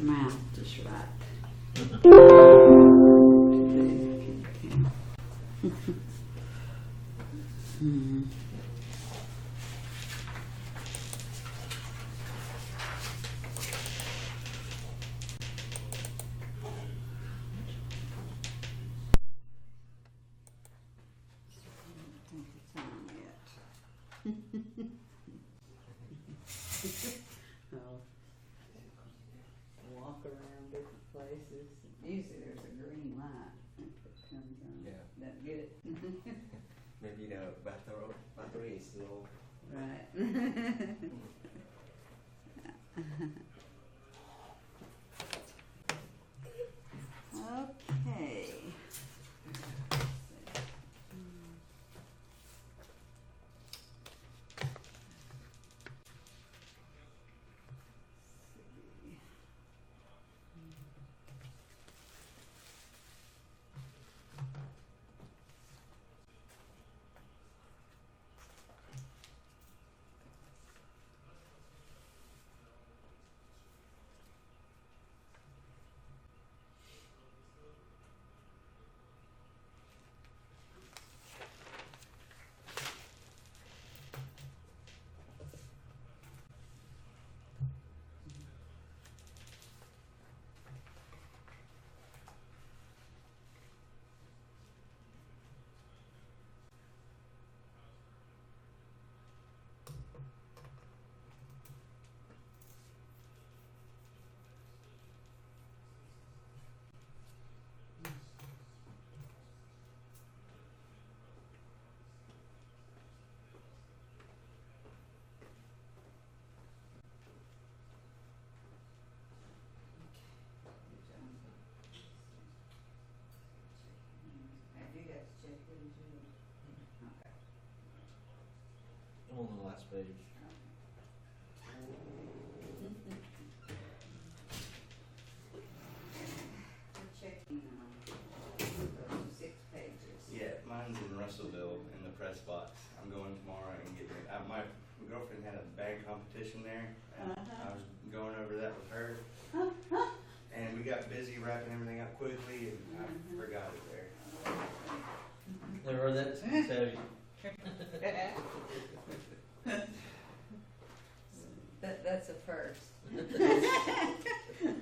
mouth just right. Hmm. Walk around different places. Usually there's a green light if it comes on. Yeah. Don't get it. Maybe the battery is low. Right. Okay. Have you got to check it? Okay. I'm on the last page. We're checking those 6 pages. Yeah, mine's in Russellville in the press box. I'm going tomorrow and getting it. My girlfriend had a bag competition there, and I was going over that with her. And we got busy wrapping everything up quickly, and I forgot it there. Never heard that tell you. That's a first.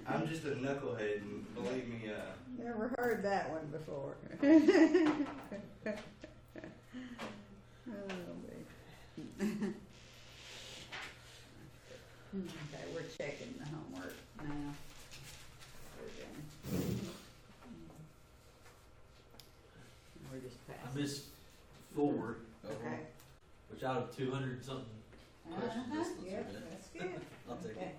I'm just a knucklehead, and believe me, Never heard that one before. Okay, we're checking the homework now. We're just I passing. missed 4, Okay. which out of 200 and something questions. That's not Yeah, too bad. that's good. I'll take Okay. it.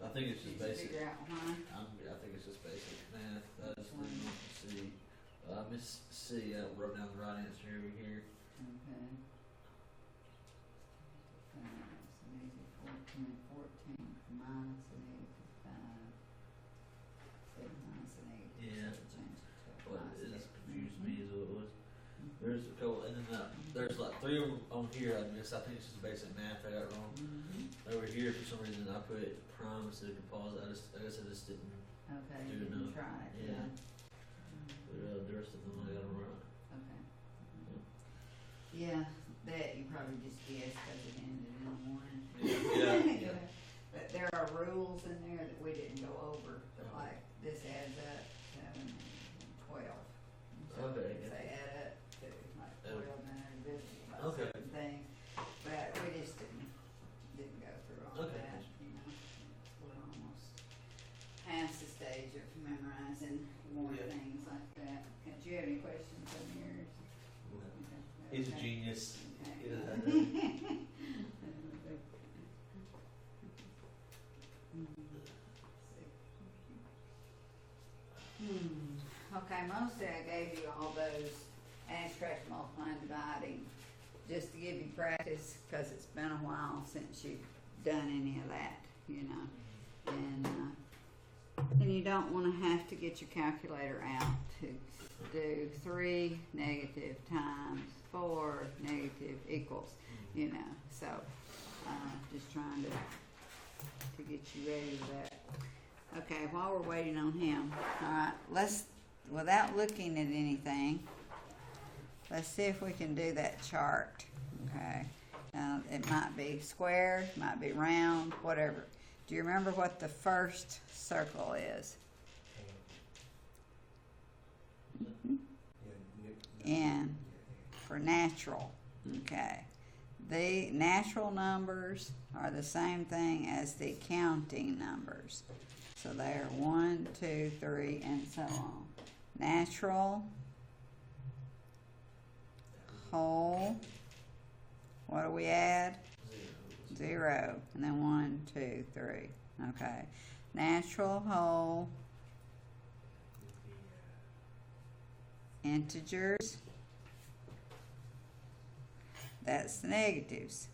I think it's just Did you basic. figure out why? I think it's just basic math. I just didn't want to see. I missed C. I wrote down the right answer over here. Okay. 14 minus an 85. 7 minus an 8. Yeah. Change it to But minus it an just 8. confused me is what it was. There's a couple, and then there's like 3 of them on here I missed. I think it's just basic math I got wrong. Over here, for some reason, I put prime instead of composite. I guess I just didn't. Okay, Do you didn't enough. try it. Yeah. But the rest of them I got them right. Okay. Yeah, that you probably just guessed because it ended in 1. Yeah. But there are rules in there that we didn't go over, but like this adds up 7 and 12. So Okay. they add up to like 12 and they're divisible by Okay. certain things. But we just didn't go through all Okay. that, you know. We're almost past the stage of memorizing more Yeah. things like that. Do you have any questions on yours? Okay. He's a Okay. genius. Okay. He doesn't have that. Okay, mostly I gave you all those abstract multiplying, dividing, just to give you practice, because it's been a while since you've done any of that, you know. And you don't want to have to get your calculator out to do 3 negative times 4 negative equals, you know. So just trying to to get you ready for that. Okay, while we're waiting on him, alright, let's, without looking at anything, let's see if we can do that chart, okay? It might be square, might be round, whatever. Do you remember what the first circle is? N for natural, okay. The natural numbers are the same thing as the counting numbers. So they're 1, 2, 3, and so on. Natural, whole, what do we add? 0, and then 1, 2, 3. Okay. Natural, whole, integers, that's the negatives.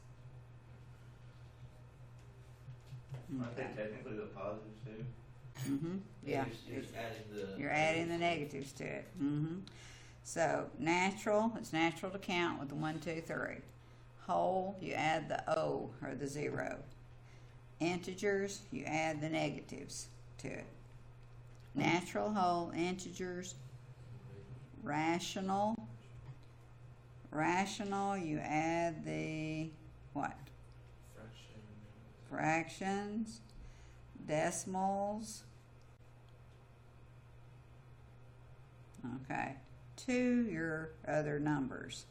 Aren't they technically the positives too? Yeah. You're just adding the. You're adding the negatives to it. So natural, it's natural to count with the 1, 2, 3. Whole, you add the O or the 0. Integers, you add the negatives to it. Natural, whole, integers. Rational, you add the what? Fractions, decimals, okay, to your other numbers,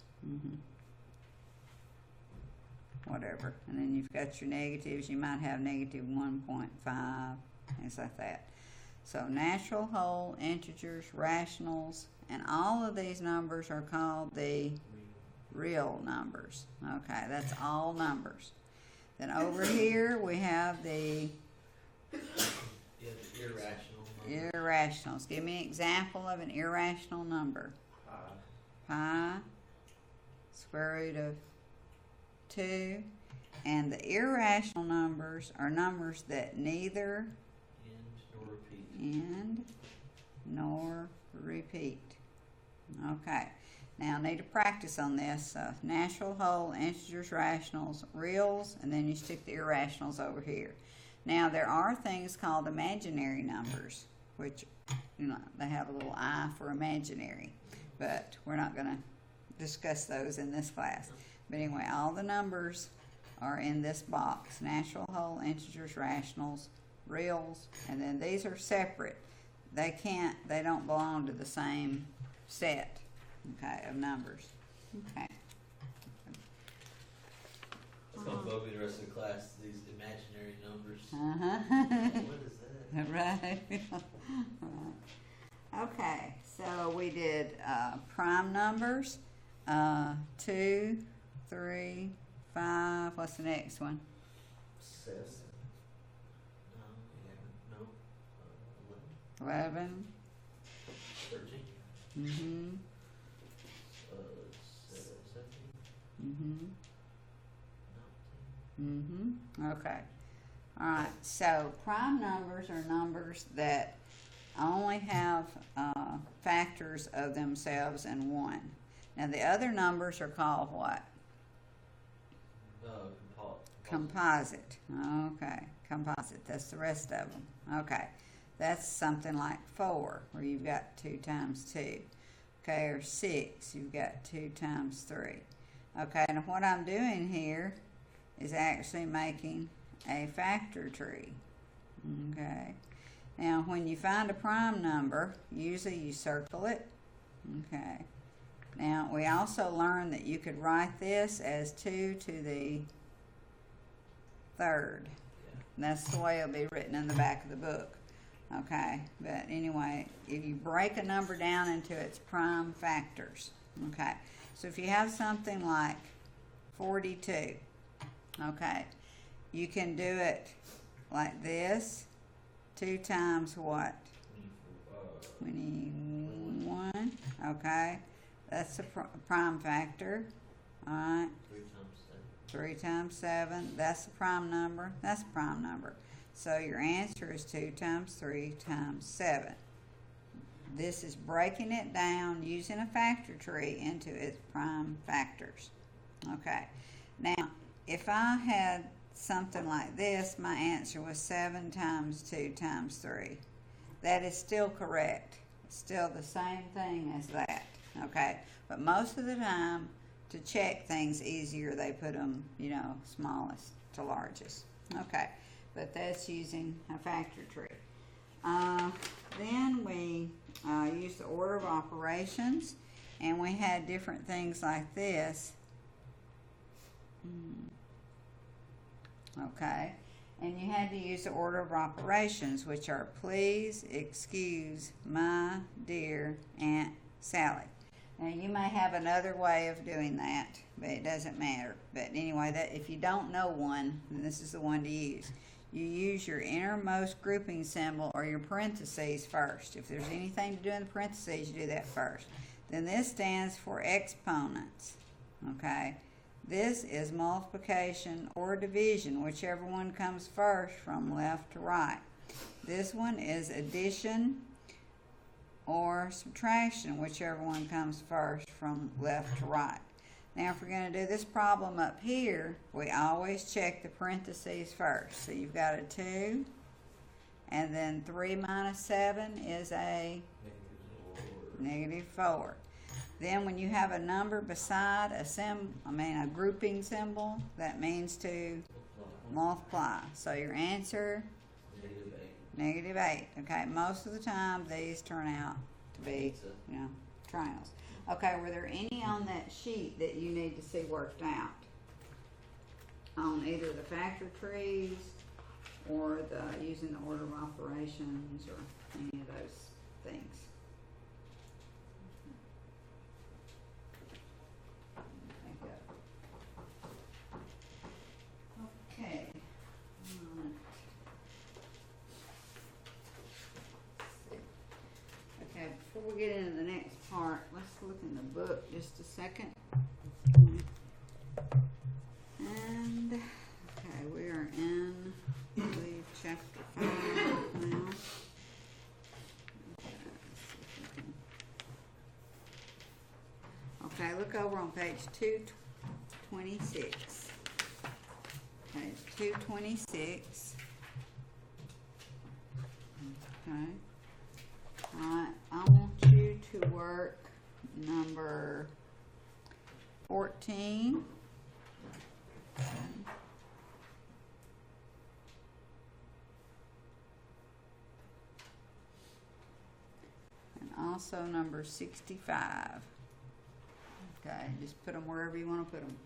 whatever, and then you've got your negatives. You might have negative 1.5, things like that. So natural, whole, integers, rationals, and all of these numbers are called the real numbers. Okay, that's all numbers. Then over here we have the irrational. Irrationals. Give me an example of an irrational number. Pi, square root of 2. And the irrational numbers are numbers that neither end nor repeat. Okay. Now, I need to practice on this. Natural, whole, integers, rationals, reals, and then you stick the irrationals over here. Now, there are things called imaginary numbers, which, they have a little I for imaginary, but we're not going to discuss those in this class. But anyway, all the numbers are in this box. Natural, whole, integers, rationals, reals, and then these are separate. They don't belong to the same set. Okay, of numbers. Okay. It's gonna bug me the rest of the class, these imaginary numbers. What is that? Right. Okay, so we did prime numbers. 2, 3, 5. What's the next one? 7. No. 11. 13. 17. Okay. All right. So prime numbers are numbers that only have factors of themselves and 1. Now the other numbers are called what? Composite. Okay. Composite. That's the rest of them. Okay. That's something like 4, where you've got 2 times 2. Okay, or 6, you've got 2 times 3. Okay, and what I'm doing here is actually making a factor tree. Okay. Now, when you find a prime number, usually you circle it. Okay. Now, we also learned that you could write this as 2 to the 3rd. That's the way it'll be written in the back of the book. Okay, but anyway, if you break a number down into its prime factors, okay, so if you have something like 42, okay, you can do it like this, 2 times what? 21, okay, that's a prime factor, alright, 3 times 7, that's a prime number, that's a prime number. So your answer is 2 times 3 times 7. This is breaking it down using a factor tree into its prime factors. Okay. Now, if I had something like this, my answer was 7 times 2 times 3. That is still correct. It's still the same thing as that, okay? But most of the time, to check things easier, they put them, you know, smallest to largest. Okay, but that's using a factor tree. Then we used the order of operations, and we had different things like this. Okay, and you had to use the order of operations, which are please excuse my dear Aunt Sally. Now you may have another way of doing that, but it doesn't matter. But anyway, that if you don't know one, then this is the one to use. You use your innermost grouping symbol or your parentheses first. If there's anything to do in the parentheses, you do that first. Then this stands for exponents. Okay, this is multiplication or division, whichever one comes first from left to right. This one is addition or subtraction, whichever one comes first from left to right. Now, if we're going to do this problem up here, we always check the parentheses first. So you've got a 2, and then 3 minus 7 is a -4. Then when you have a number beside a grouping symbol, that means to multiply. So your answer, -8. Okay, most of the time these turn out to be, you know, triangles. Okay, were there any on that sheet that you need to see worked out? On either the factor trees or the using the order of operations or any of those things? Okay. Okay, before we get into the next part, let's look in the book just a second. And, okay, we are in, I believe, chapter 5 now. Okay, look over on page 226. Page 226. Okay. Alright, I want you to work number 14. And also number 65. Okay, just put them wherever you want to put them.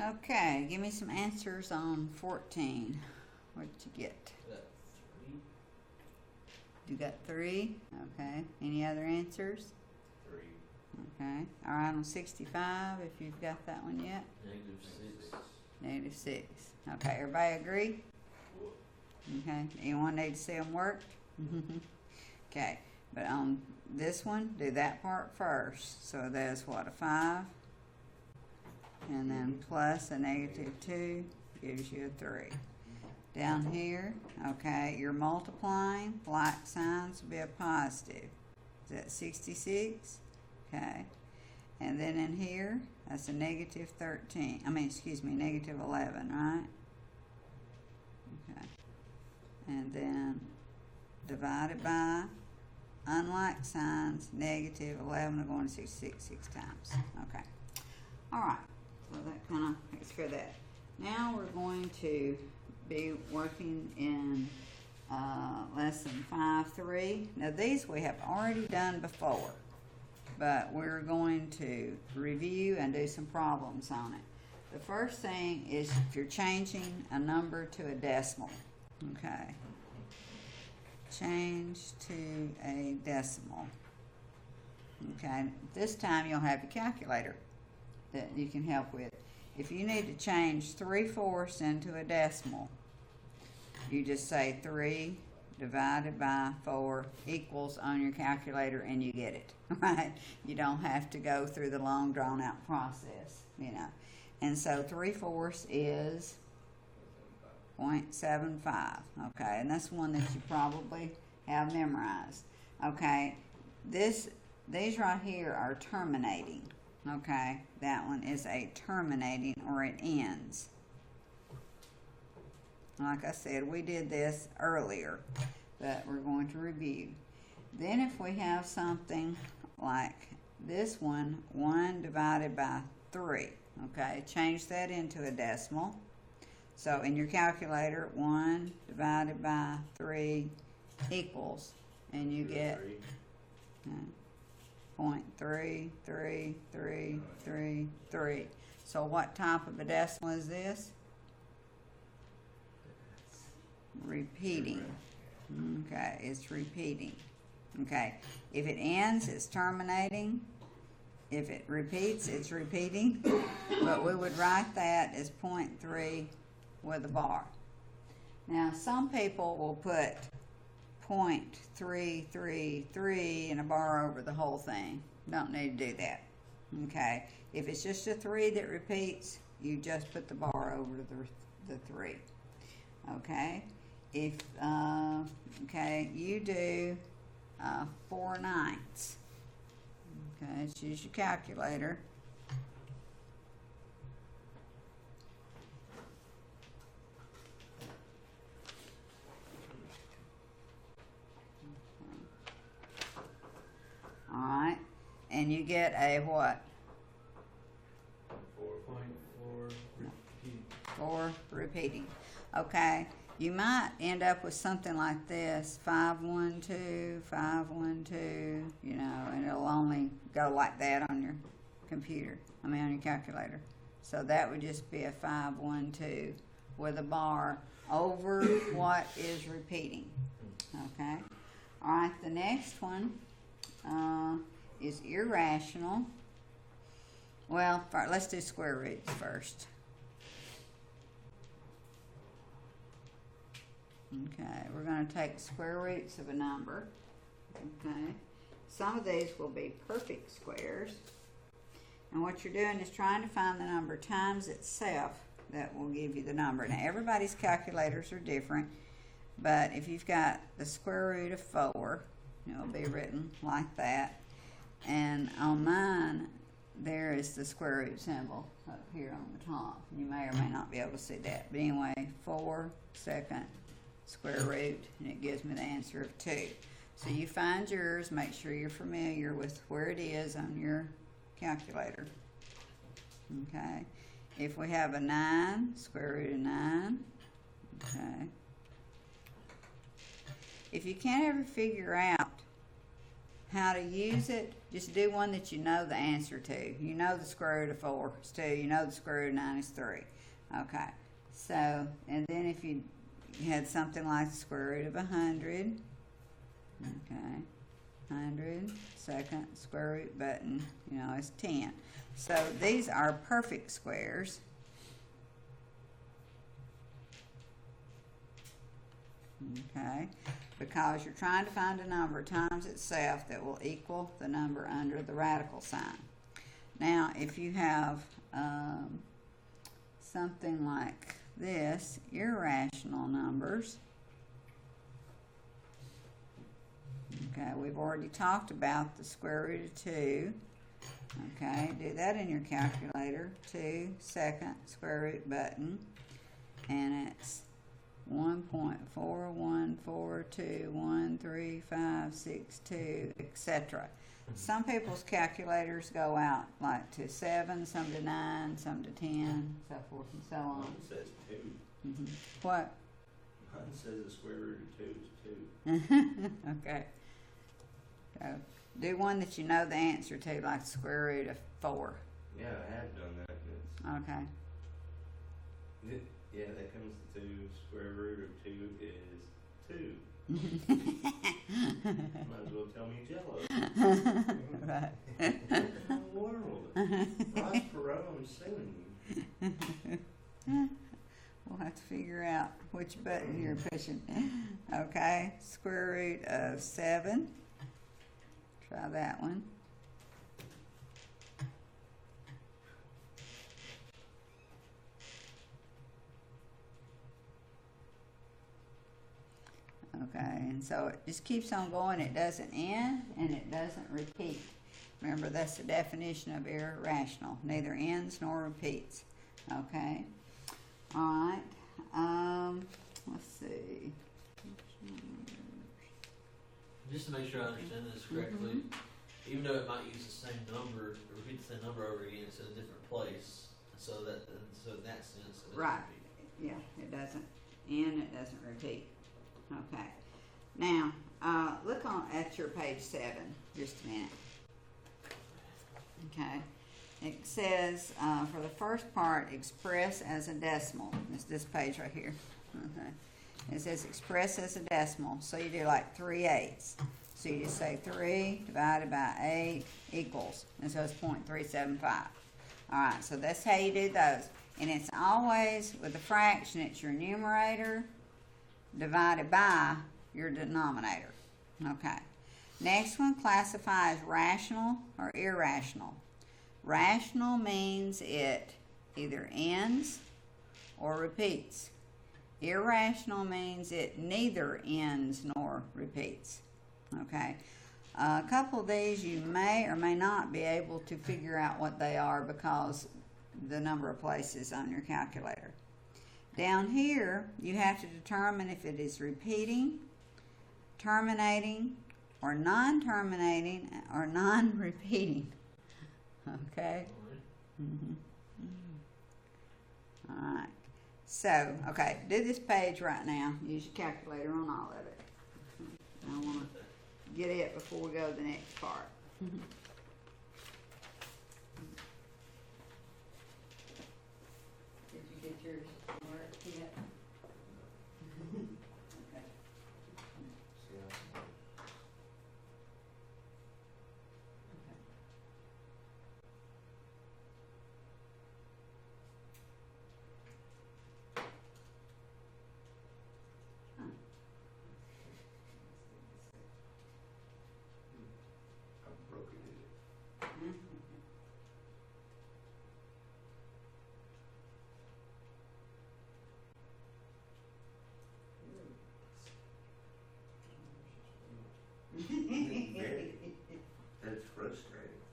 Okay, give me some answers on 14. What'd you get? Got 3. You got 3? Okay. Any other answers? 3. Okay. All right, on 65, if you've got that one yet. -6. -6. Okay, everybody agree? Okay. Anyone need to see them work? Okay. But on this one, do that part first. So there's what, a 5? And then plus a -2 gives you a 3. Down here, okay, you're multiplying, like signs will be a positive. Is that 66? Okay. And then in here, that's a -13. -11, right? Okay. And then divided by unlike signs, -11 are going to 66 6 times. Okay. All right. So that kind of takes care of that. Now we're going to be working in lesson 5.3. Now these we have already done before, but we're going to review and do some problems on it. The first thing is if you're changing a number to a decimal, okay, change to a decimal. Okay, this time you'll have your calculator that you can help with. If you need to change 3/4 into a decimal, you just say 3 divided by 4 equals on your calculator and you get it, right? You don't have to go through the long drawn out process, you know. And so 3/4 is 0.75, okay? And that's one that you probably have memorized, okay? These right here are terminating, okay? That one is a terminating, or it ends. Like I said, we did this earlier, but we're going to review. Then if we have something like this one, 1 divided by 3, okay, change that into a decimal. So in your calculator, 1 divided by 3 equals, and you get 0.3333. So what type of a decimal is this? Repeating. Okay, it's repeating. Okay, if it ends, it's terminating. If it repeats, it's repeating. But we would write that as 0.3 with a bar. Now, some people will put 0.333 and a bar over the whole thing. Don't need to do that. Okay, if it's just a 3 that repeats, you just put the bar over the 3. Okay, if you do 4/9. Okay, let's use your calculator. All right, and you get a what? 4.4 repeat. 4 repeating. Okay, you might end up with something like this: 512, 512. You know, and it'll only go like that on your computer. On your calculator. So that would just be a 512 with a bar over what is repeating. Okay. All right. The next one is irrational. Well, let's do square roots first. Okay, we're going to take square roots of a number. Okay, some of these will be perfect squares. And what you're doing is trying to find the number times itself that will give you the number. Now, everybody's calculators are different, but if you've got the square root of 4, it'll be written like that. And on mine, there is the square root symbol up here on the top. You may or may not be able to see that. But anyway, 4 second square root, and it gives me the answer of 2. So you find yours, make sure you're familiar with where it is on your calculator. Okay. If we have a 9, square root of 9. Okay. If you can't ever figure out how to use it, just do one that you know the answer to. You know the square root of 4 is 2. You know the square root of 9 is 3. Okay. So, and then if you had something like the square root of 100, okay, 100, second square root button, you know, is 10. So these are perfect squares. Okay, because you're trying to find a number times itself that will equal the number under the radical sign. Now, if you have something like this, irrational numbers, okay, we've already talked about the square root of 2. Okay, do that in your calculator. 2, second square root button, and it's 1.4142135562, etc. Some people's calculators go out like to 7, some to 9, some to 10, so forth and so on. Mine says 2. What? Mine says the square root of 2 is 2. Okay. So do one that you know the answer to, like the square root of 4. Yeah, I have done that. Okay. Yeah, that comes to 2. Square root of 2 is 2. Might as well tell me Jello. Right. What in the world? Ross Perot, I'm suing you. We'll have to figure out which button you're pushing. Okay, square root of 7. Try that one. Okay, and so it just keeps on going. It doesn't end and it doesn't repeat. Remember, that's the definition of irrational. Neither ends nor repeats. Okay. All right. Let's see. Just to make sure I understand this correctly, even though it might use the same number, repeat the same number over again, it's in a different place. So in that sense, it doesn't Right. repeat. Yeah, it doesn't end, it doesn't repeat. Okay. Now, look at your page 7, just a minute. Okay. It says, for the first part, express as a decimal. It's this page right here. Okay. It says express as a decimal. So you do like 3/8. So you just say 3 divided by 8 equals. And so it's 0.375. All right, so that's how you do those. And it's always, with a fraction, it's your numerator divided by your denominator. Okay. Next one, classify as rational or irrational. Rational means it either ends or repeats. Irrational means it neither ends nor repeats. Okay. A couple of these you may or may not be able to figure out what they are because the number of places on your calculator. Down here, you have to determine if it is repeating, terminating, or non-terminating, or non-repeating. Okay? All right. So, okay, do this page right now. Use your calculator on all of it. I want to get it before we go to the next part. Did you get yours work yet? Okay. See how I broke it. Very. That's frustrating.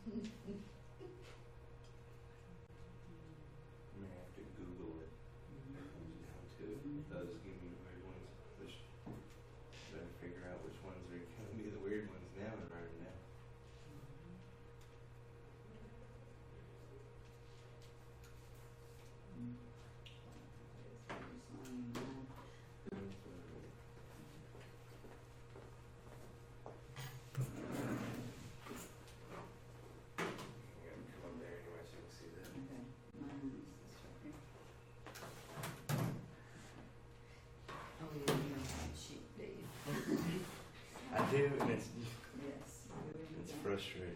I may have to Google it. It comes down to it. It does give me weird ones, which do, and it's Yes. you really it's don't. frustrating.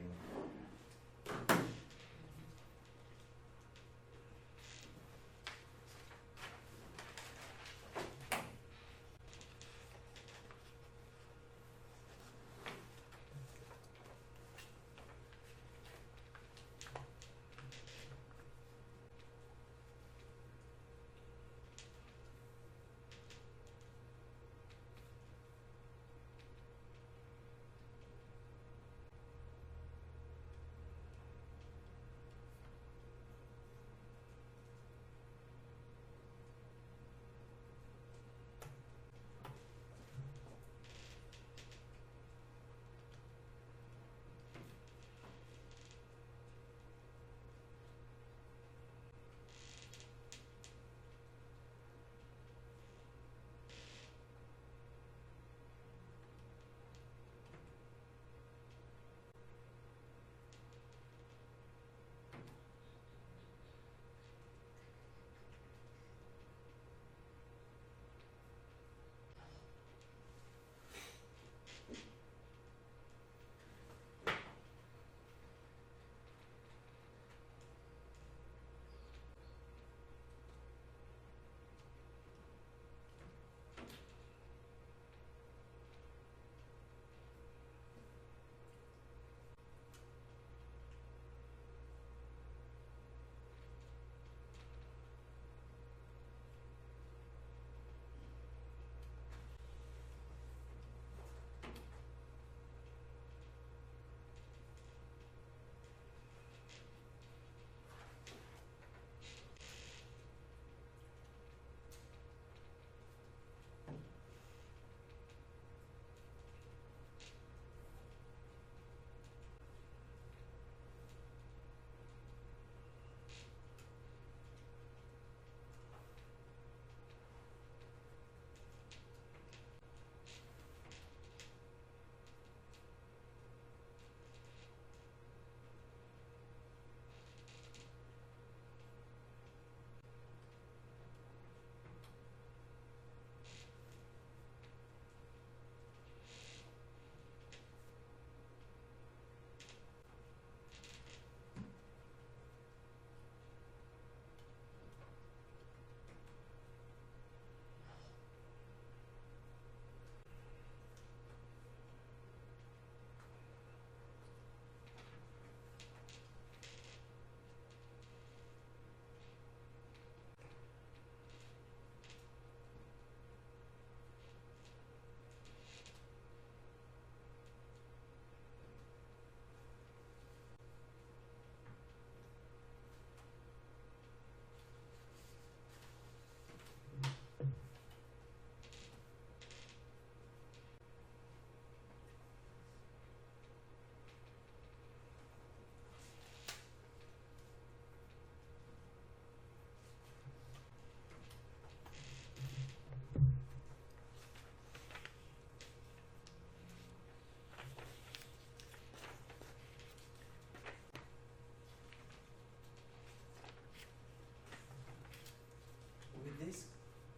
With this,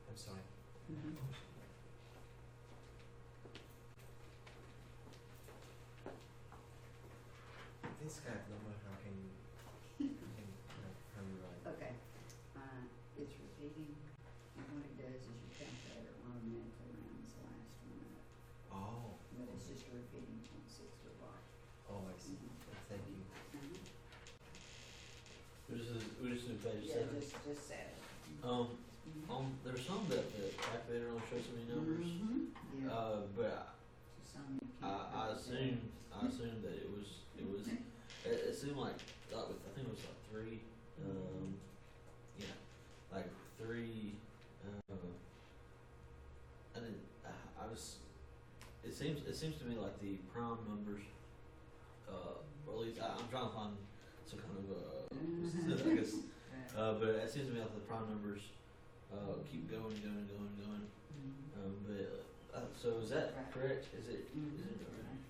I'm sorry. Mhm. This kind of number, how can you write? Okay, it's repeating, and what it does is your calculator automatically rounds the last one up, Oh, but it's just repeating 0.6 to the bar. oh, I see. Thank you. We just do page Yeah, 7. just set it. There's some that the calculator don't show so many numbers. Yeah. But Some you can't I really assumed that it was it seemed like I think it was like 3 yeah, like 3 and then I just it seems to me like the prime numbers or at least I'm trying to find some kind of I guess but it seems to me like the prime numbers keep going and going and going and going. So is that Right. correct? Is it? Mhm. Is it right?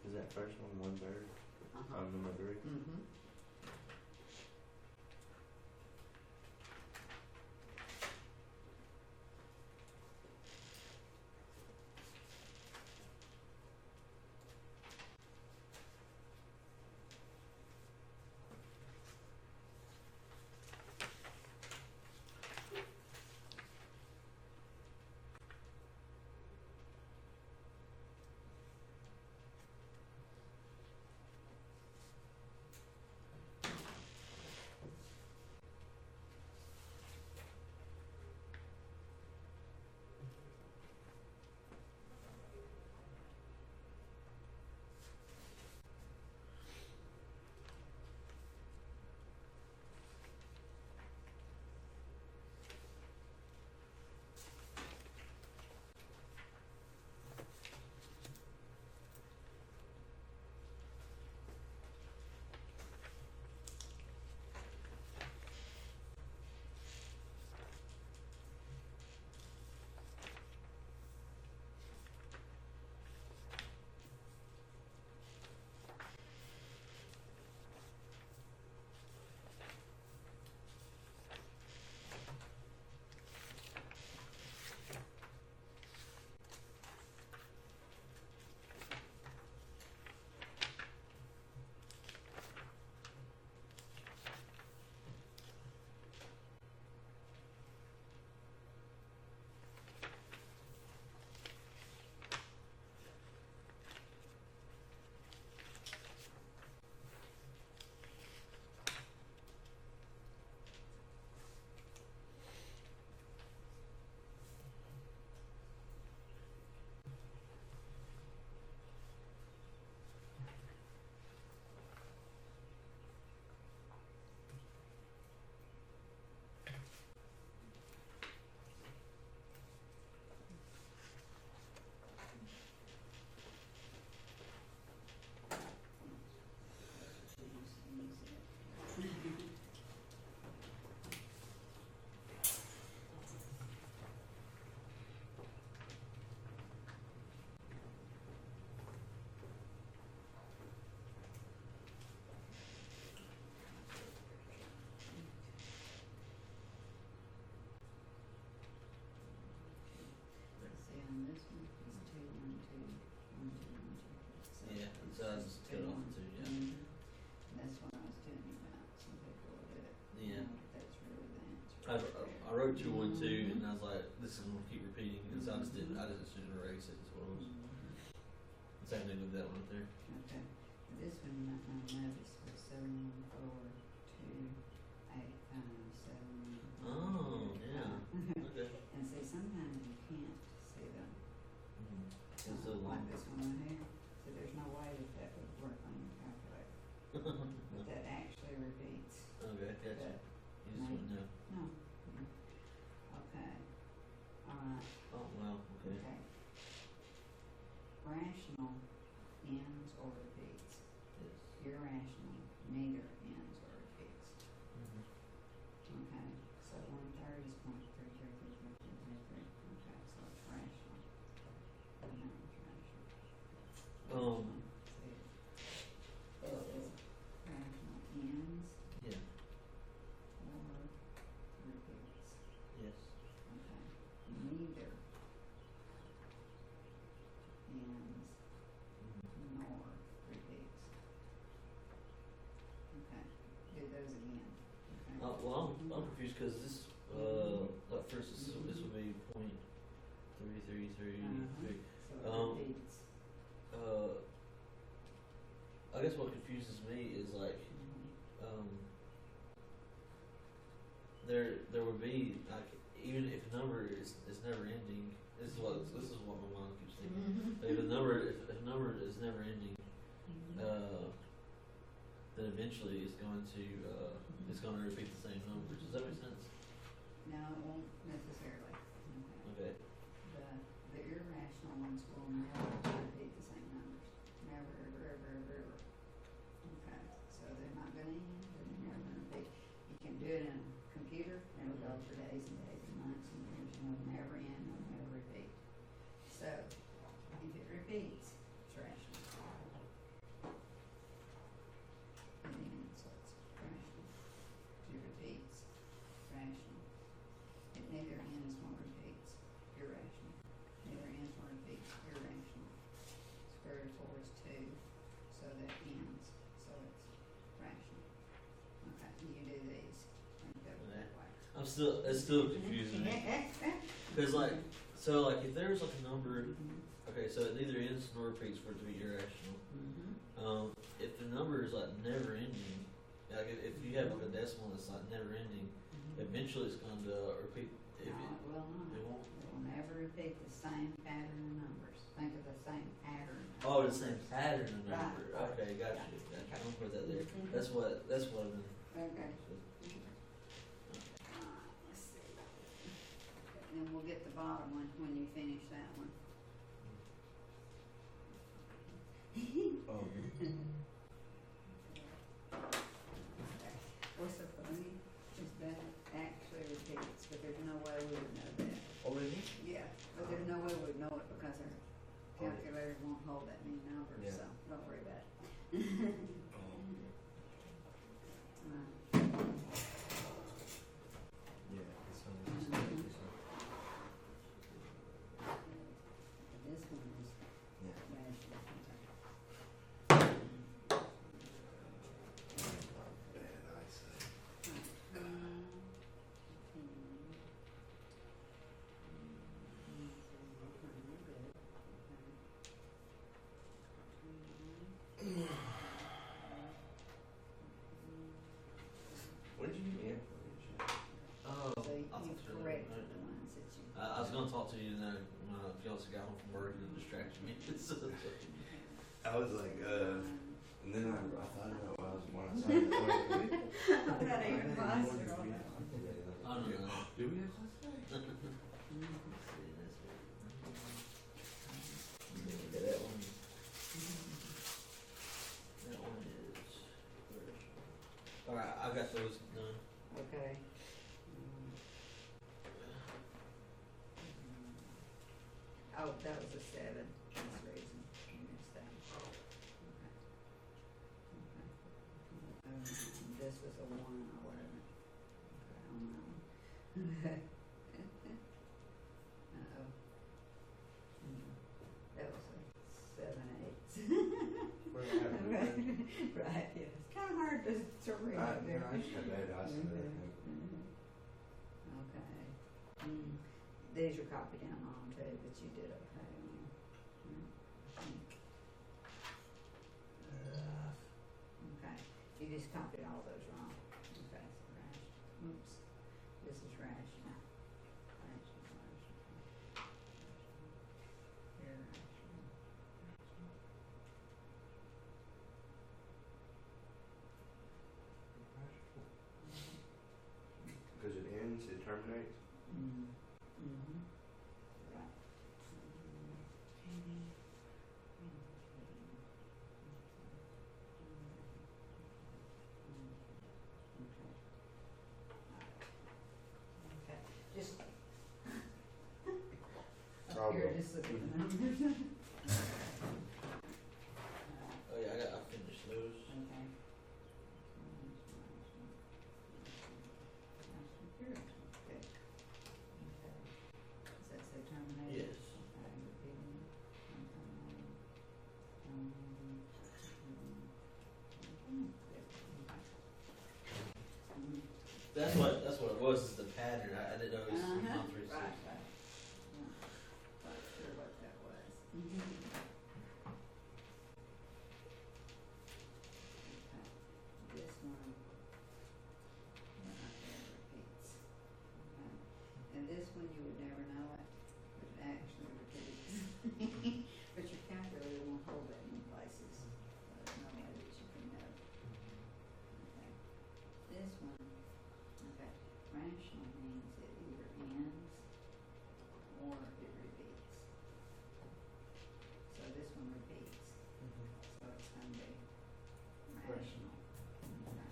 Is that first one 1/3? Uh-huh. Number 3. Mm-hmm. wrote 212, and I was like, this is gonna keep repeating, and so I just didn't erase it. Is what it was. Same thing with that one up there. Okay, this one you might not notice was 7142857. Oh, yeah. Okay. And see, sometimes you can't see them. It's so long. Like this one right here, so there's no way that that would work on your calculator, but that actually repeats. Okay, gotcha. But, You just wouldn't know. no. Okay, alright, Oh, wow, okay. okay. Rational ends or repeats. Yes. Irrational neither ends or repeats. Mhm. Okay, so 130 is 0.333333. Okay, so it's rational. No, it's rational. Um, See, this is rational ends Yeah, or repeats. yes. Okay, neither ends Mhm. nor repeats. Okay, do those again. Okay. Well, I'm confused because this, like first this would be 0.3333. So it Um, repeats. I guess what confuses me is like, there would be like, even if a number is never ending, this is what my mind keeps thinking. If a number is never ending, then eventually it's going to repeat the same numbers. Does that make sense? No, it won't necessarily. Okay. Okay. The irrational ones will never repeat the same numbers. Never, ever, ever, ever, ever. Okay, so they're not gonna end, and they're never gonna repeat. You can do it in a computer, and it'll go for days and days and months and years, and it'll never end, it'll never repeat. So, if it repeats, it's rational. It ends, so it's rational. If it repeats, rational. It neither ends nor repeats, irrational. Neither ends nor repeats, irrational. Square root of 4 is 2, so that ends, so it's rational. Okay, you can do these, and go that way. It's still confusing me. Because like, so like if there's like a number, okay, so it neither ends nor repeats for it to be irrational. If the number is like never ending, like if you have like a decimal that's like never ending, eventually it's going to repeat. If No, it will not. it won't. It will never repeat the same pattern of numbers. Think of the same pattern. Oh, the same pattern of Right, number. right. Okay, gotcha. I'm gonna put that there. That's what I've been. Okay. Let's see. And we'll get the bottom one when you finish that one. Oh, What's so funny is that actually repeats, but there's no way we would know that. oh, really? Yeah, but there's no way we'd know it because our calculators won't hold that many numbers, Yeah. so don't worry about it. Oh, Right. yeah. This one is Mhm. this one. This one is Yeah. rational. Bad eyesight. What did you do information? Oh, So you I thought you were corrected right. the ones that you. I was gonna talk to you, and then my fiance got home from work and it distracted me. So, I was like, And then I thought about what I was when I started. I'm not even positive on that one. I don't know. Do we have class today? Let's see, that's it. Okay, that one. That one is. All right, I got those done. Okay. Oh, that was a 7, that's the reason you missed that. Okay. This was a 1 or whatever. Okay, on that one. Uh-oh. That was a 7/8. Where am I at? Right, yeah, it's kinda hard to read I there. just had bad eyesight. I think. Okay, These are copied down on too, but you did okay on them. I think. Okay, you just copied all those wrong. Okay, so oops, this is rational. Rational. Irrational. Because it ends, it terminates. Right. Okay, just. I'll Here, go. just look at the numbers. Oh yeah, I finished those. Okay. Good. Okay. Does that say terminated? Yes. Okay, repeating. That's what it was. Is the pattern. I didn't know it was Uh-huh. 1 through 6. Right, right. Yeah. Not sure what that was. Okay. This one, right there repeats. Okay. And this one, you would never know it, but it actually repeats. But your calculator won't hold that in places, so there's no way that you can know. Okay. This one, okay, rational means it either ends or it repeats. So this one repeats, so it's gonna be rational. Okay.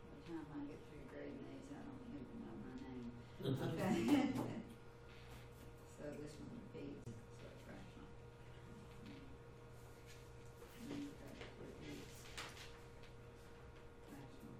By the time I get through grading these, I don't even know my name. Okay. So this one repeats, so it's rational. Okay, repeats. Rational.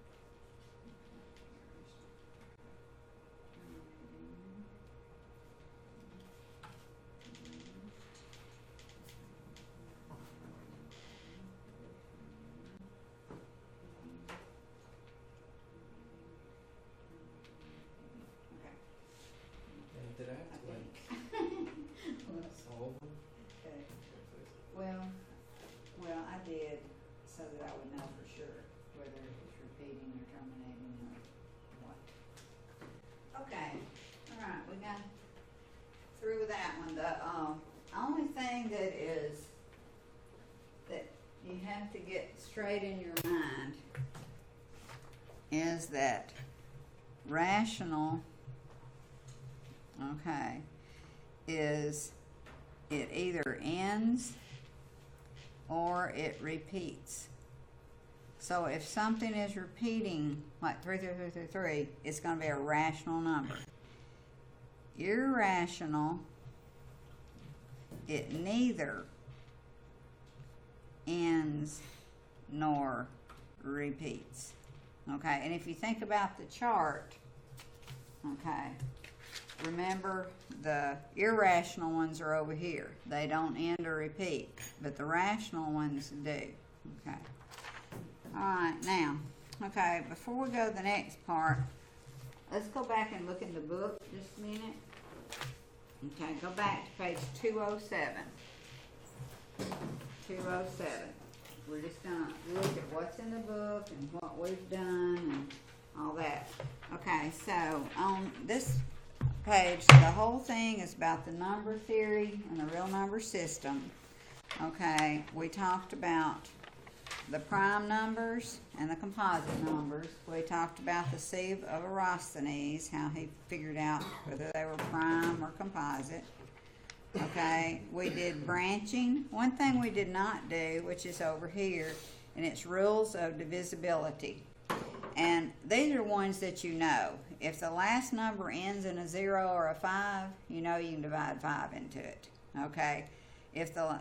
Okay. And did I have I to like think. solve them? Okay. Well, I did so that I would know for sure whether it's repeating or terminating or what. Okay, all right, we got through with that one. The only thing that you have to get straight in your mind is that rational, okay, is it either ends or it repeats. So if something is repeating, like 3, 3, 3, 3, 3, it's going to be a rational number. Irrational, it neither ends nor repeats. Okay, and if you think about the chart, okay, remember the irrational ones are over here. They don't end or repeat, but the rational ones do. Okay. Alright, now, okay, before we go to the next part, let's go back and look in the book just a minute. Okay, go back to page 207. 207. We're just gonna look at what's in the book and what we've done and all that. Okay, so on this page, the whole thing is about the number theory and the real number system. Okay, we talked about the prime numbers and the composite numbers. We talked about the sieve of Eratosthenes, how he figured out whether they were prime or composite. Okay, we did branching. One thing we did not do, which is over here, and it's rules of divisibility. And these are ones that you know. If the last number ends in a 0 or a 5, you know you can divide 5 into it. Okay? If the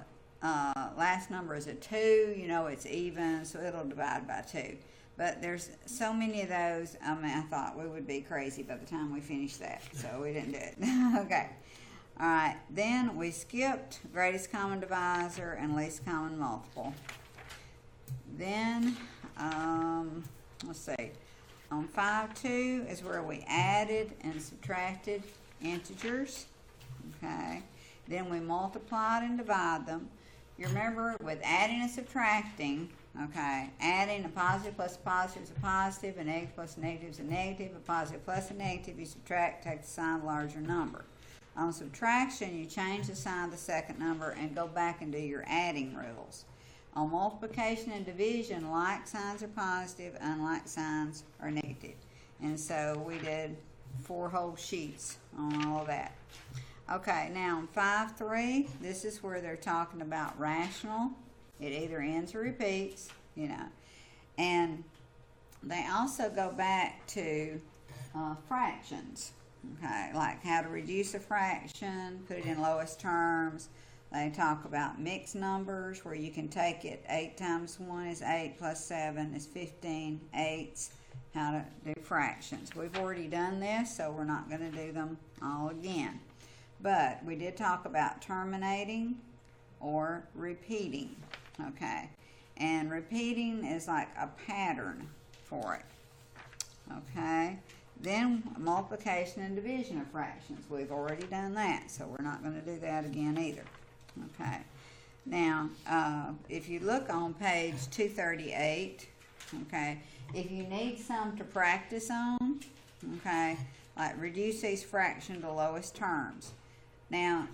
last number is a 2, you know it's even, so it'll divide by 2. But there's so many of those, I thought we would be crazy by the time we finished that, so we didn't do it. Okay. Alright, then we skipped greatest common divisor and least common multiple. Then, let's see, on 5-2 is where we added and subtracted integers, okay? Then we multiplied and divide them. You remember with adding and subtracting, okay, adding a positive plus a positive is a positive, a negative plus a negative is a negative, a positive plus a negative, you subtract, take the sign of the larger number. On subtraction, you change the sign of the second number and go back and do your adding rules. On multiplication and division, like signs are positive, unlike signs are negative. And so we did 4 whole sheets on all of that. Okay, now on 5-3, this is where they're talking about rational. It either ends or repeats, you know. And they also go back to fractions, okay, like how to reduce a fraction, put it in lowest terms. They talk about mixed numbers where you can take it 8 times 1 is 8 plus 7 is 15 eighths, how to do fractions. We've already done this, so we're not going to do them all again. But we did talk about terminating or repeating, okay? And repeating is like a pattern for it, okay? Then multiplication and division of fractions. We've already done that, so we're not going to do that again either. Okay. Now, if you look on page 238, okay, if you need some to practice on, okay, like reduce these fractions to lowest terms. Now,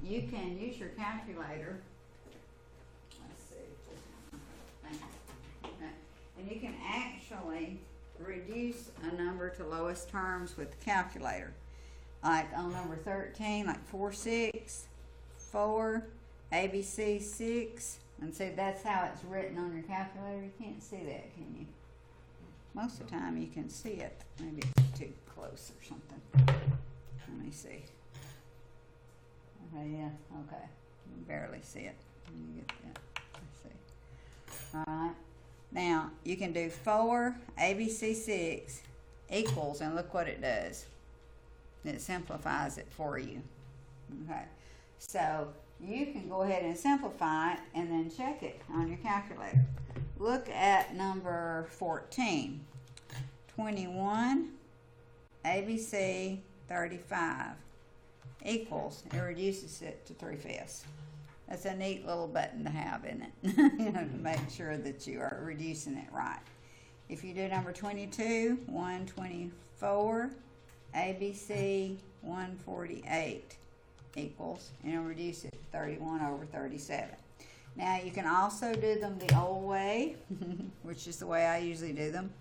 you can use your calculator. Let's see. Okay. And you can actually reduce a number to lowest terms with the calculator. Like on number 13, like 4, 6, 4, ABC 6, and see that's how it's written on your calculator. You can't see that, can you? Most of the time you can see it. Maybe it's too close or something. Let me see. Okay, yeah, okay. You can barely see it. Let me get that. Let's see. Alright. Now, you can do 4 ABC 6 equals, and look what it does. It simplifies it for you. Okay. So, you can go ahead and simplify it and then check it on your calculator. Look at number 14. 21 ABC 35 equals, it reduces it to 3/5. That's a neat little button to have in it, you know, to make sure that you are reducing it right. If you do number 22, 124 ABC 148 equals, and it'll reduce it to 31/37. Now you can also do them the old way, which is the way I usually do them.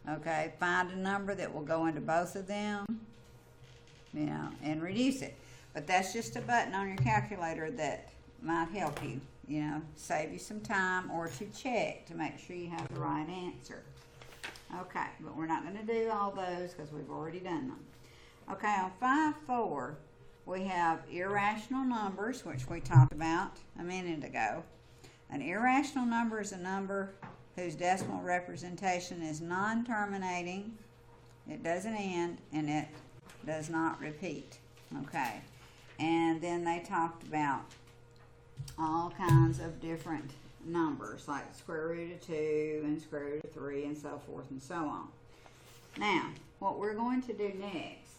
Okay, find a number that will go into both of them, you know, and reduce it. But that's just a button on your calculator that might help you, you know, save you some time, or to check to make sure you have the right answer. Okay, but we're not going to do all those because we've already done them. Okay, on 5-4, we have irrational numbers, which we talked about a minute ago. An irrational number is a number whose decimal representation is non-terminating, it doesn't end, and it does not repeat. Okay, and then they talked about all kinds of different numbers, like square root of 2 and square root of 3 and so forth and so on. Now, what we're going to do next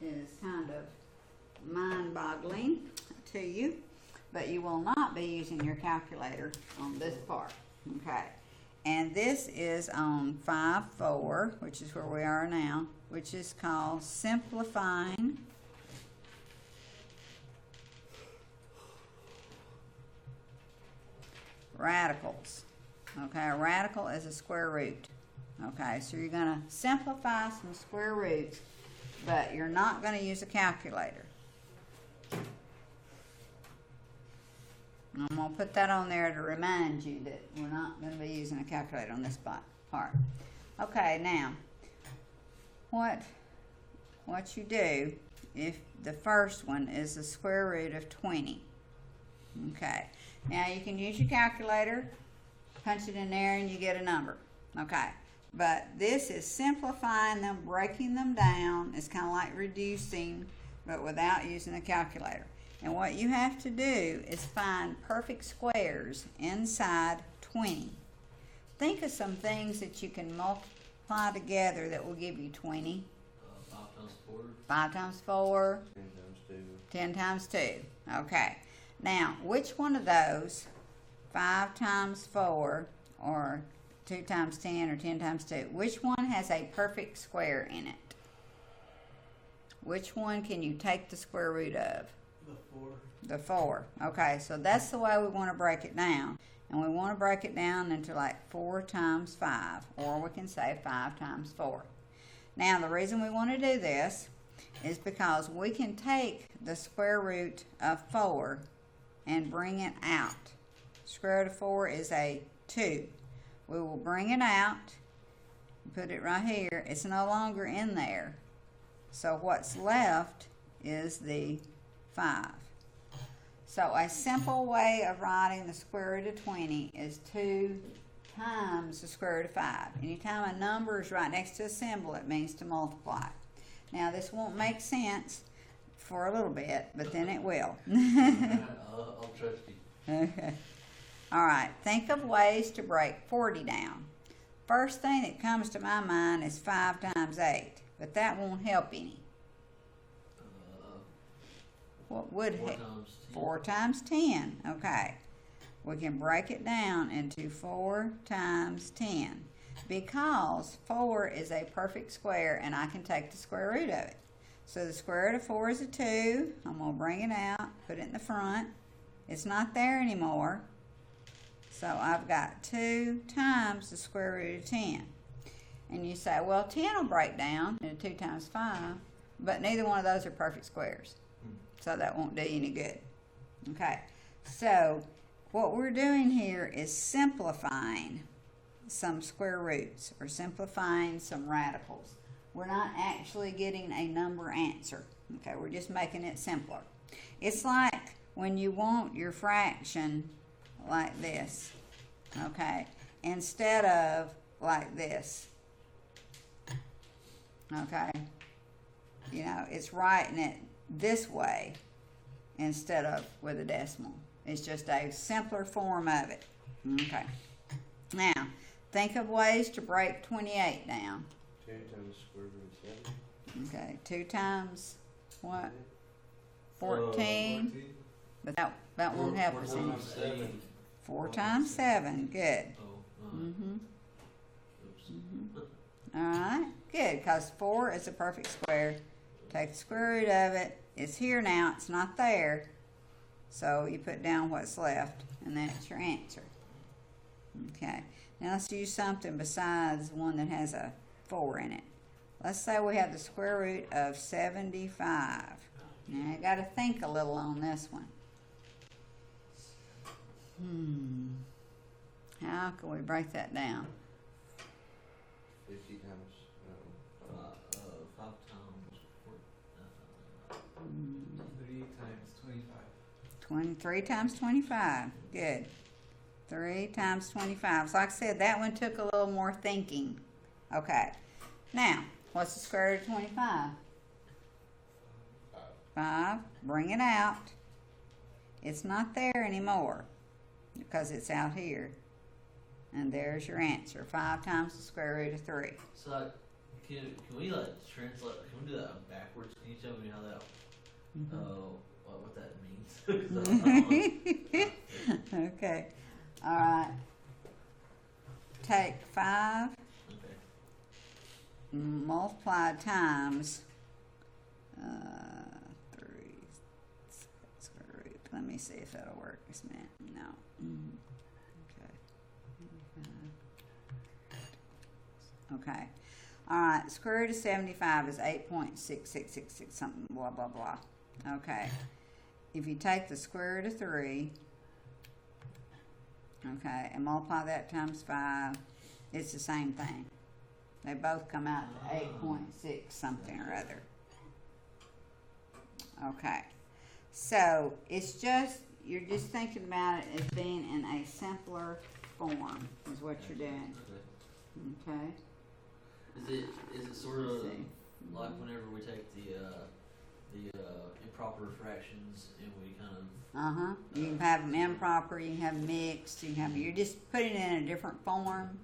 is kind of mind-boggling to you, but you will not be using your calculator on this part, okay? And this is on 5-4, which is where we are now, which is called simplifying radicals. Okay, a radical is a square root. Okay, so you're going to simplify some square roots, but you're not going to use a calculator. I'm going to put that on there to remind you that we're not going to be using a calculator on this part. Okay, now, what you do if the first one is the square root of 20. Okay, now you can use your calculator, punch it in there, and you get a number. Okay, but this is simplifying them, breaking them down. It's kind of like reducing but without using a calculator. And what you have to do is find perfect squares inside 20. Think of some things that you can multiply together that will give you 20. 5 times 4. 5 times 4, 10 times 2. 10 times 2. Okay. Now, which one of those, 5 times 4, or 2 times 10, or 10 times 2, which one has a perfect square in it? Which one can you take the square root of? The 4. Okay, so that's the way we want to break it down. And we want to break it down into like 4 times 5, or we can say 5 times 4. Now, the reason we want to do this is because we can take the square root of 4 and bring it out. Square root of 4 is a 2. We will bring it out, put it right here. It's no longer in there. So what's left is the 5. So a simple way of writing the square root of 20 is 2 times the square root of 5. Anytime a number is right next to a symbol, it means to multiply. Now this won't make sense for a little bit, but then it will. I'll trust you. Okay. Alright, think of ways to break 40 down. First thing that comes to my mind is 5 times 8, but that won't help any. What would 4 help? times 10. 4 times 10. Okay. We can break it down into 4 times 10 because 4 is a perfect square and I can take the square root of it. So the square root of 4 is a 2. I'm going to bring it out, put it in the front. It's not there anymore. So I've got 2 times the square root of 10. And you say, well, 10 will break down into 2 times 5, but neither one of those are perfect squares. So that won't do you any good. Okay, so what we're doing here is simplifying some square roots or simplifying some radicals. We're not actually getting a number answer. Okay, we're just making it simpler. It's like when you want your fraction like this, okay, instead of like this. Okay, you know, it's writing it this way instead of with a decimal. It's just a simpler form of it. Okay. Now, think of ways to break 28 down. 2 times square root of 7. Okay, 2 times what? 14. But that won't help us any. 4 times 7. Good. Mm-hmm. Oops. Alright, good, because 4 is a perfect square. Take the square root of it. It's here now, it's not there. So you put down what's left, and that's your answer. Okay, now let's use something besides one that has a 4 in it. Let's say we have the square root of 75. Now I got to think a little on this one. How can we break that down? 50 times. 5 times 4. 3 times 25. 23 times 25. Good. 3 times 25. So like I said, that one took a little more thinking. Okay. Now, what's the square root of 25? 5. Bring it out. It's not there anymore because it's out here. And there's your answer. 5 times the square root of 3. So, can we like translate? Can we do that backwards? Can you tell me how that? What that means? Okay. All right. Take 5 Okay. multiplied times 3 square root. Let me see if that'll work. This minute. No. Okay. Okay. All right. Square root of 75 is 8.6666 something. Blah blah blah. Okay. If you take the square root of 3, okay, and multiply that times 5, it's the same thing. They both come out to 8.6 something or other. Okay. So it's just, you're just thinking about it as being in a simpler form is what you're doing. Okay. Is it sort of Let's see. like whenever we take the proper fractions, and we kind of You can have them improper, you can have mixed, you can have, you're just putting it in a different form,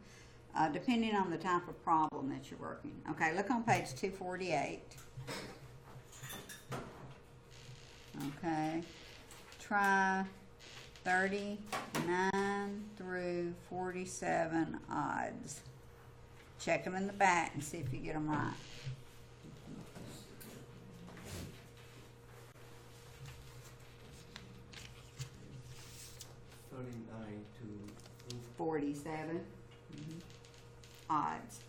depending on the type of problem that you're working. Okay, look on page 248. Okay, try 39 through 47 odds. Check them in the back and see if you get them right. $39 to 47 odds.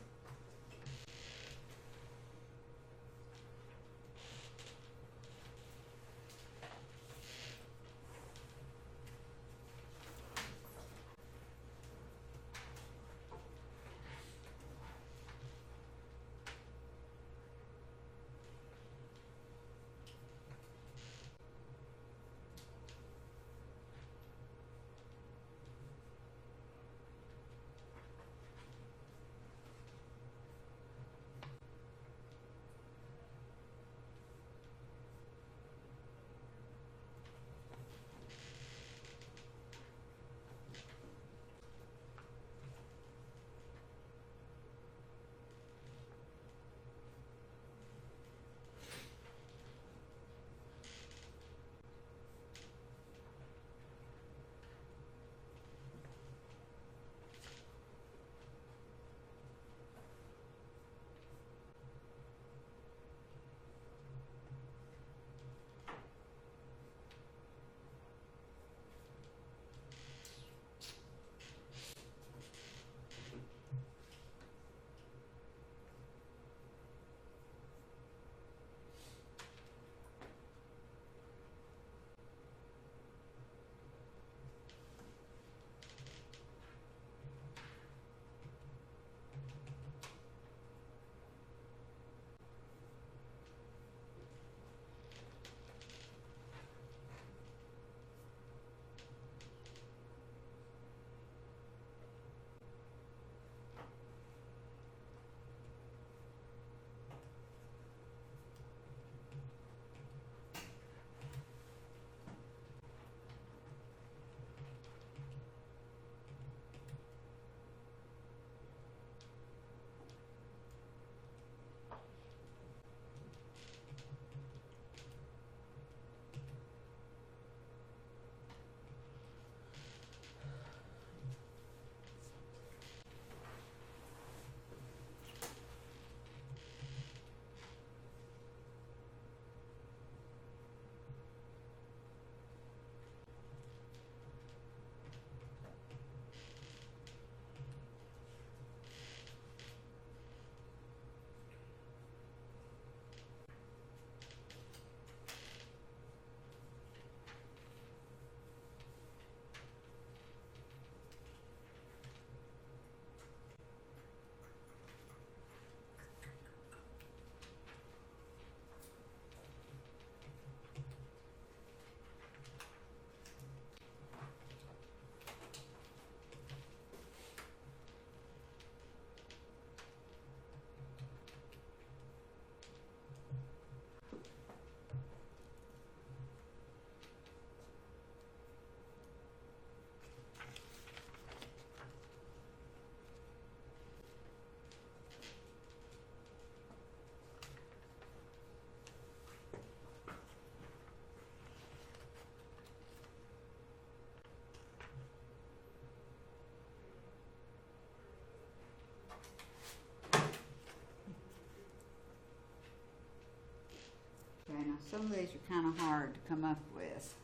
Okay, now some of these are kind of hard to come up with,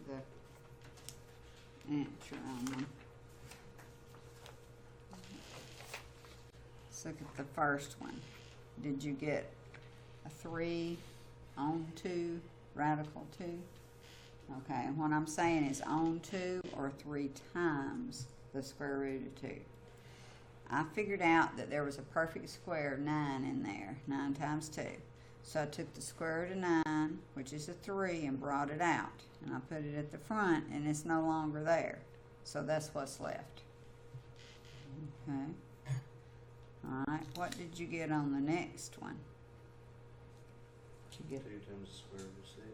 the answer on them. Let's look at the first one. Did you get a 3 on 2, radical 2? Okay, and what I'm saying is on 2 or 3 times the square root of 2. I figured out that there was a perfect square of 9 in there, 9 times 2. So I took the square root of 9, which is a 3, and brought it out. And I put it at the front, and it's no longer there. So that's what's left. Okay. Alright, what did you get on the next one? you get? 2 times the square root of 6.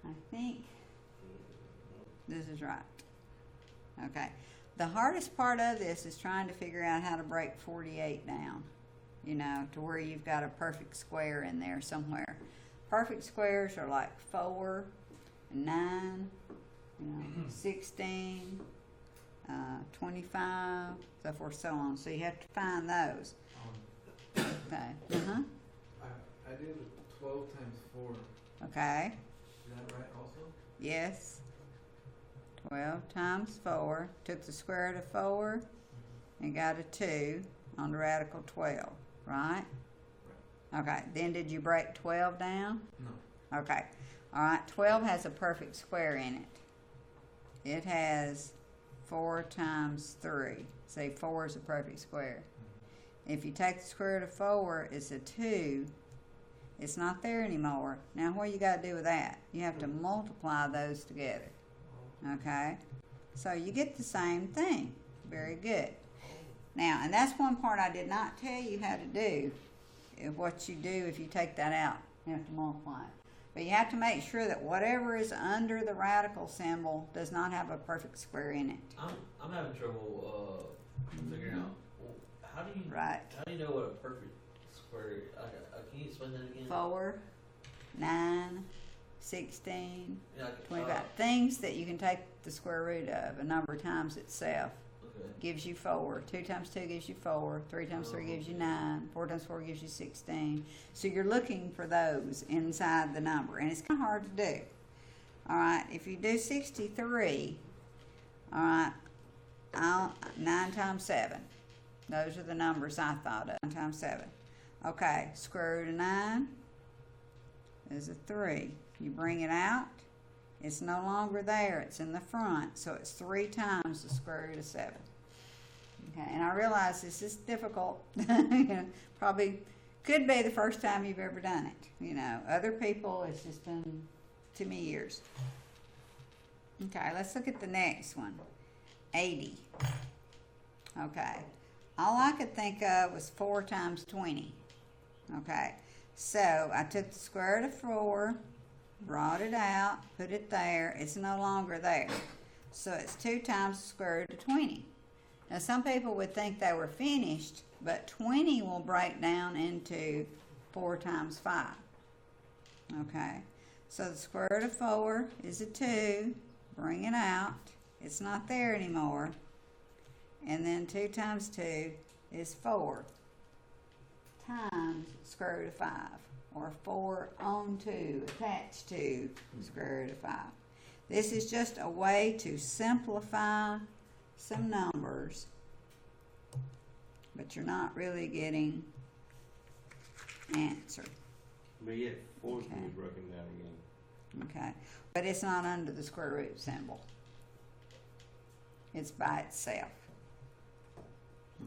I think this is right. Okay. The hardest part of this is trying to figure out how to break 48 down, you know, to where you've got a perfect square in there somewhere. Perfect squares are like 4 and 9, you know, 16, 25, so forth, so on. So you have to find those. Okay. Uh-huh. I did 12 times 4. Okay. Is that right also? Yes. 12 times 4. Took the square root of 4 and got a 2 on the radical 12, right? Okay. Then did you break 12 down? No. Okay. All right. 12 has a perfect square in it. It has 4 times 3. Say 4 is a perfect square. If you take the square root of 4, it's a 2. It's not there anymore. Now, what you got to do with that? You have to multiply those together. Okay? So you get the same thing. Very good. Now, and that's one part I did not tell you how to do. What you do if you take that out, you have to multiply it. But you have to make sure that whatever is under the radical symbol does not have a perfect square in it. I'm having trouble figuring out how do you Right. how do you know what a perfect square is? Can you explain that again? 4, 9, 16, Yeah, 25. Things that you can take the square root of a number of times itself okay. gives you 4. 2 times 2 gives you 4. 3 times 3 gives you 9. 4 times 4 gives you 16. So you're looking for those inside the number, and it's kind of hard to do. All right, if you do 63, all right, 9 times 7. Those are the numbers I thought of. 9 times 7. Okay, square root of 9 is a 3. You bring it out, it's no longer there, it's in the front, so it's 3 times the square root of 7. Okay, and I realize this is difficult. You know, probably could be the first time you've ever done it. You know, other people, it's just been too many years. Okay, let's look at the next one. 80. Okay, all I could think of was 4 times 20. Okay, so I took the square root of 4, brought it out, put it there. It's no longer there. So it's 2 times the square root of 20. Now some people would think they were finished, but 20 will break down into 4 times 5. Okay, so the square root of 4 is a 2. Bring it out. It's not there anymore. And then 2 times 2 is 4 times square root of 5, or 4 on 2, attached to square root of 5. This is just a way to simplify some numbers, but you're not really getting answer. But yet, 4 can Okay. be broken down again. Okay, but it's not under the square root symbol. It's by itself.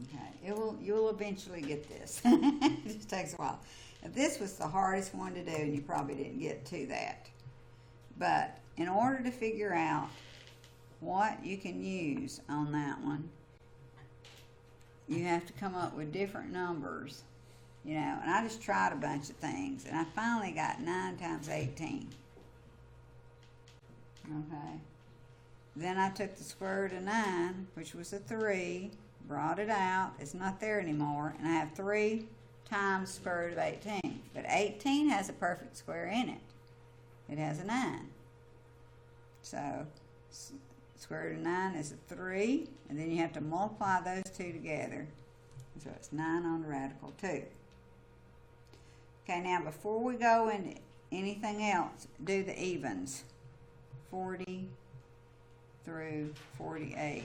Okay, you will eventually get this. It just takes a while. This was the hardest one to do, and you probably didn't get to that. But in order to figure out what you can use on that one, you have to come up with different numbers, you know. And I just tried a bunch of things, and I finally got 9 times 18. Okay. Then I took the square root of 9, which was a 3, brought it out. It's not there anymore, and I have 3 times square root of 18. But 18 has a perfect square in it. It has a 9. So square root of 9 is a 3, and then you have to multiply those two together. So it's 9 on the radical 2. Okay, now before we go into anything else, do the evens. 40 through 48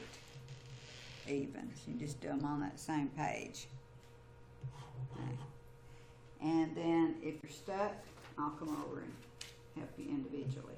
evens. You just do them on that same page. Okay. And then if you're stuck, I'll come over and help you individually.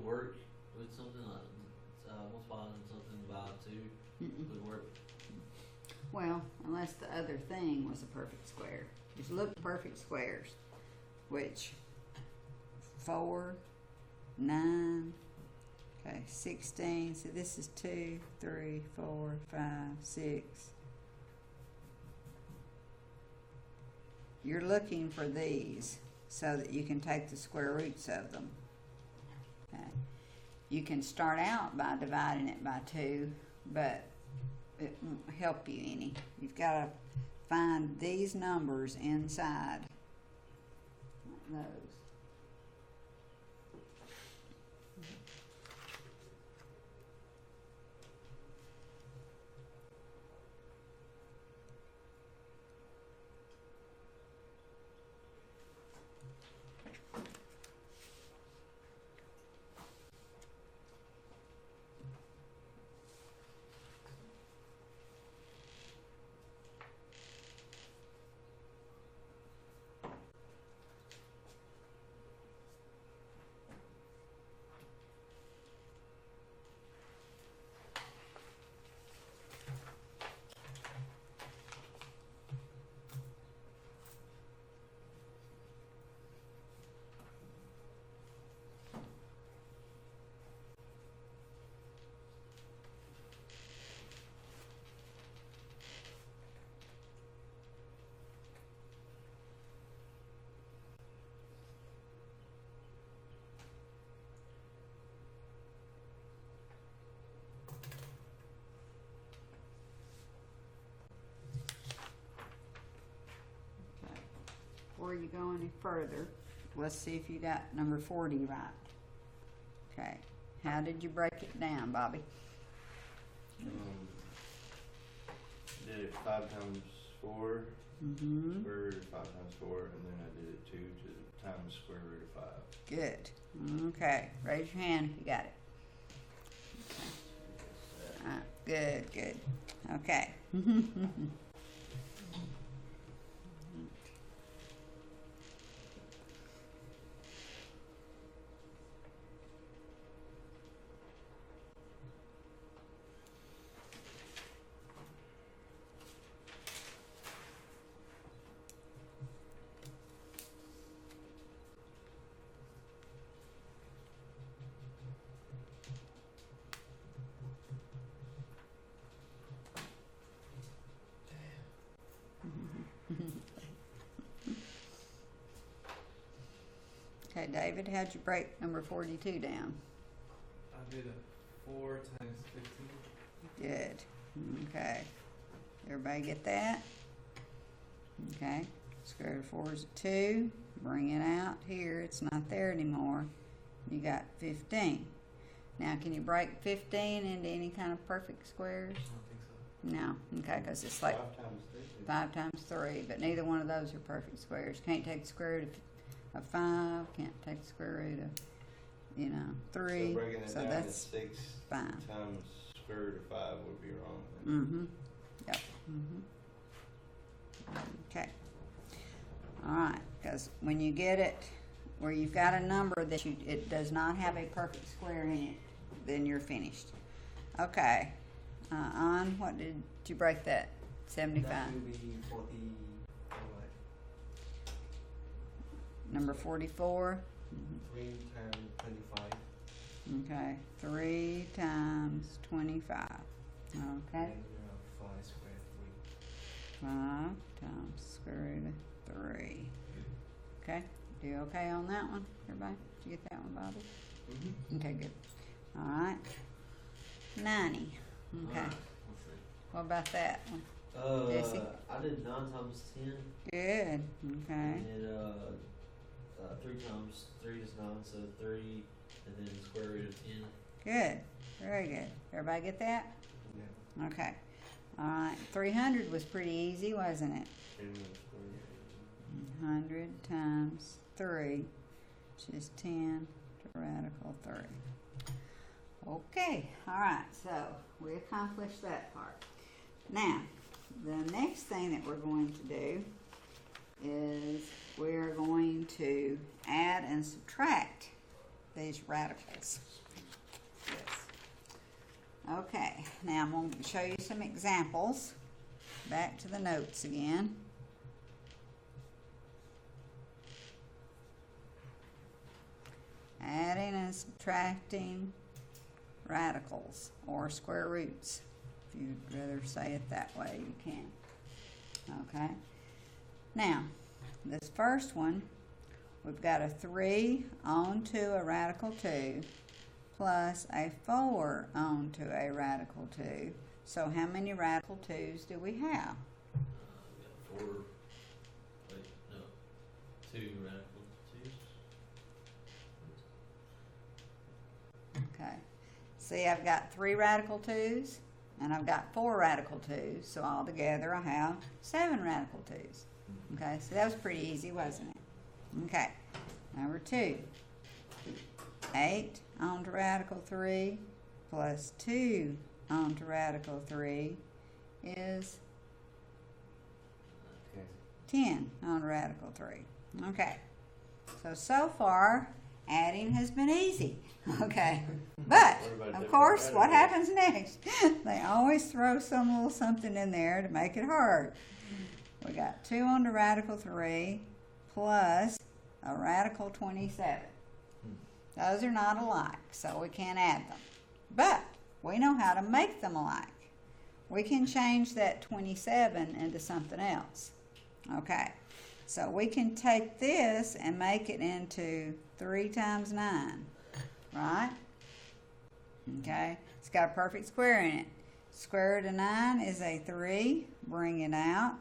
work with something like, multiplying something by 2 Mm-mm. would work. Well, unless the other thing was a perfect square. Just look at perfect squares, which 4, 9, okay, 16. So this is 2, 3, 4, 5, 6. You're looking for these so that you can take the square roots of them. Okay. You can start out by dividing it by 2, but it won't help you any. You've got to find these numbers inside those. Before you go any further, let's see if you got number 40 right. Okay. How did you break it down, Bobby? Did it 5 times 4, Mm-hmm. square root of 5 times 4, and then I did it 2 to times square root of 5. Good. Okay. Raise your hand if you got it. Good, good. Okay. Okay, David, how'd you break number 42 down? I did a 4 times 15. Good. Okay. Everybody get that? Okay. Square root of 4 is 2. Bring it out here. It's not there anymore. You got 15. Now, can you break 15 into any kind of perfect squares? I don't think so. No. Okay, because it's like 5 times 3. 5 times 3, but neither one of those are perfect squares. Can't take the square root of 5. Can't take the square root of, 3. So breaking it So down that's to 6 fine. times square root of 5 would be wrong. Then. Mm-hmm. Yep. Mm-hmm. Okay. All right. Because when you get it where you've got a number that it does not have a perfect square in it, then you're finished. Okay. On what did you break that? 75. That will be 40. Number 44. 3 times 25. Okay. 3 times 25. Okay. And we have 5 squared 5 times square root of 3. Okay. Do you okay on that one, everybody? Did you get that one, Bobby? Mm-hmm. Okay, good. All right. 90. Okay. Alright, let's see. What about that one? Jesse? I did 9 times 10. Good. Okay. And then 3 times 3 is 9, so 3, and then the square root of 10. Good. Very good. Everybody get that? 3. Yeah. Okay. All right. 300 was pretty easy, wasn't it? 100 times 3, which is 10 to radical 3. Okay. All right. So we accomplished that part. Now, the next thing that we're going to do is we're going to add and subtract these radicals. Okay, now I'm going to show you some examples. Back to the notes again. Adding and subtracting radicals or square roots. If you'd rather say it that way, you can. Okay. Now, this first one, we've got a 3 onto a radical 2 plus a 4 onto a radical 2. So how many radical 2's do we have? We got 4. Wait, no. 2 radical 2s. Okay. See, I've got 3 radical 2's and I've got 4 radical 2's. So altogether I have 7 radical 2's. Okay, so that was pretty easy, wasn't it? Okay. Number 2. 8 onto radical 3 plus 2 onto radical 3 is 10 on radical 3. Okay. So far, adding has been easy. Okay. But, of course, what happens next? They always throw some little something in there to make it hard. We got 2 onto radical 3 plus a radical 27. Those are not alike, so we can't add them. But we know how to make them alike. We can change that 27 into something else. Okay, so we can take this and make it into 3 times 9, right? Okay, it's got a perfect square in it. Square root of 9 is a 3. Bring it out.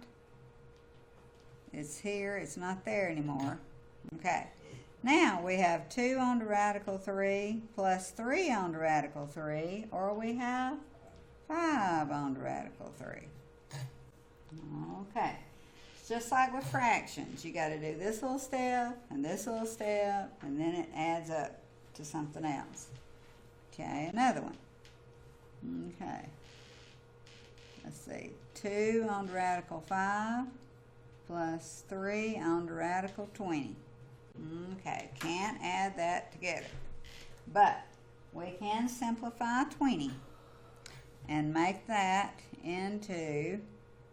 It's here, it's not there anymore. Okay. Now we have 2 onto radical 3 plus 3 onto radical 3, or we have 5 onto radical 3. Okay. It's just like with fractions. You got to do this little step and this little step, and then it adds up to something else. Okay, another one. Okay. Let's see. 2 onto radical 5 plus 3 onto radical 20. Okay, can't add that together. But we can simplify 20 and make that into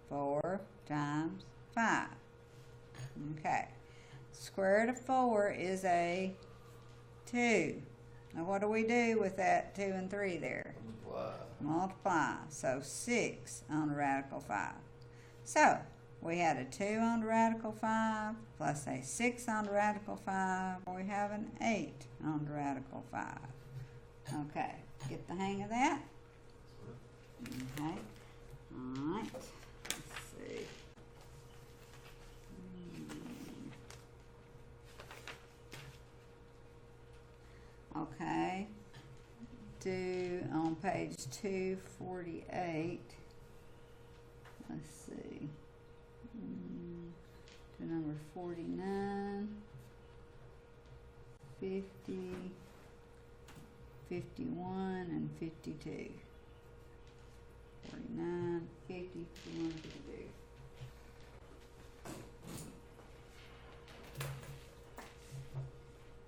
4 times 5. Okay, square root of 4 is a 2. Now what do we do with that 2 and 3 there? Multiply. So 6 on radical 5. So we had a 2 on radical 5 plus a 6 on radical 5. We have an 8 on radical 5. Okay, get the hang of that? Okay, alright, let's see. Okay, do on page 248, let's see. To number 49, 50, 51, and 52. 49, 50, 51, 52.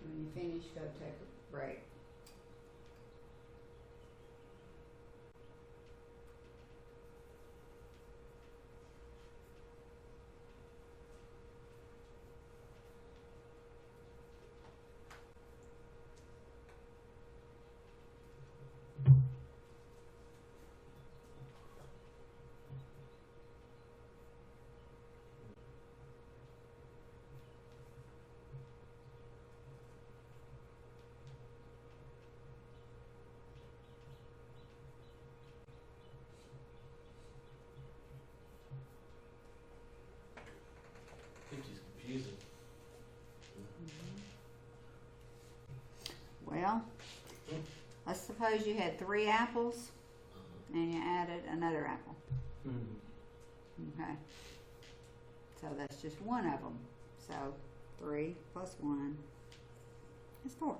When you finish, go take a break. Confusing. Well, let's suppose you had 3 apples and you added another apple. Okay. So that's just one of them. So 3 plus 1 is 4.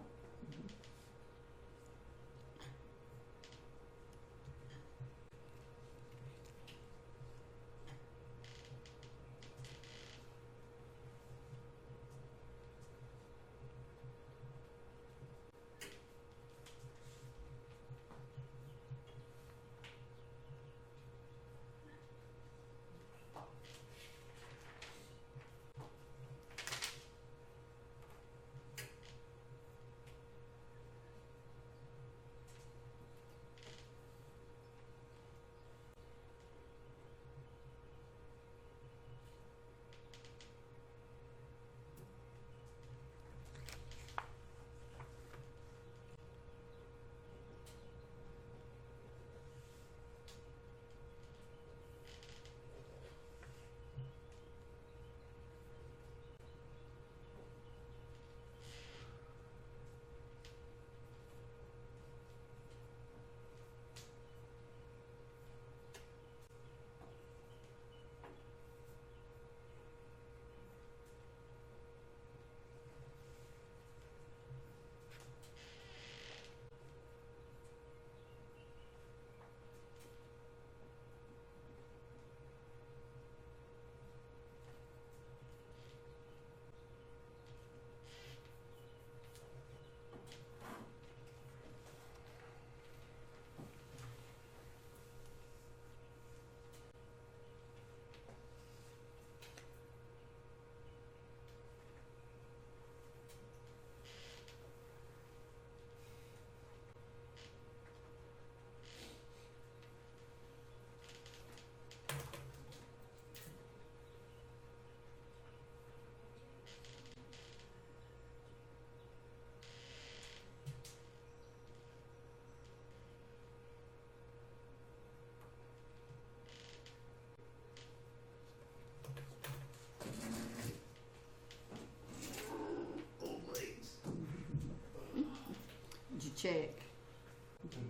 check.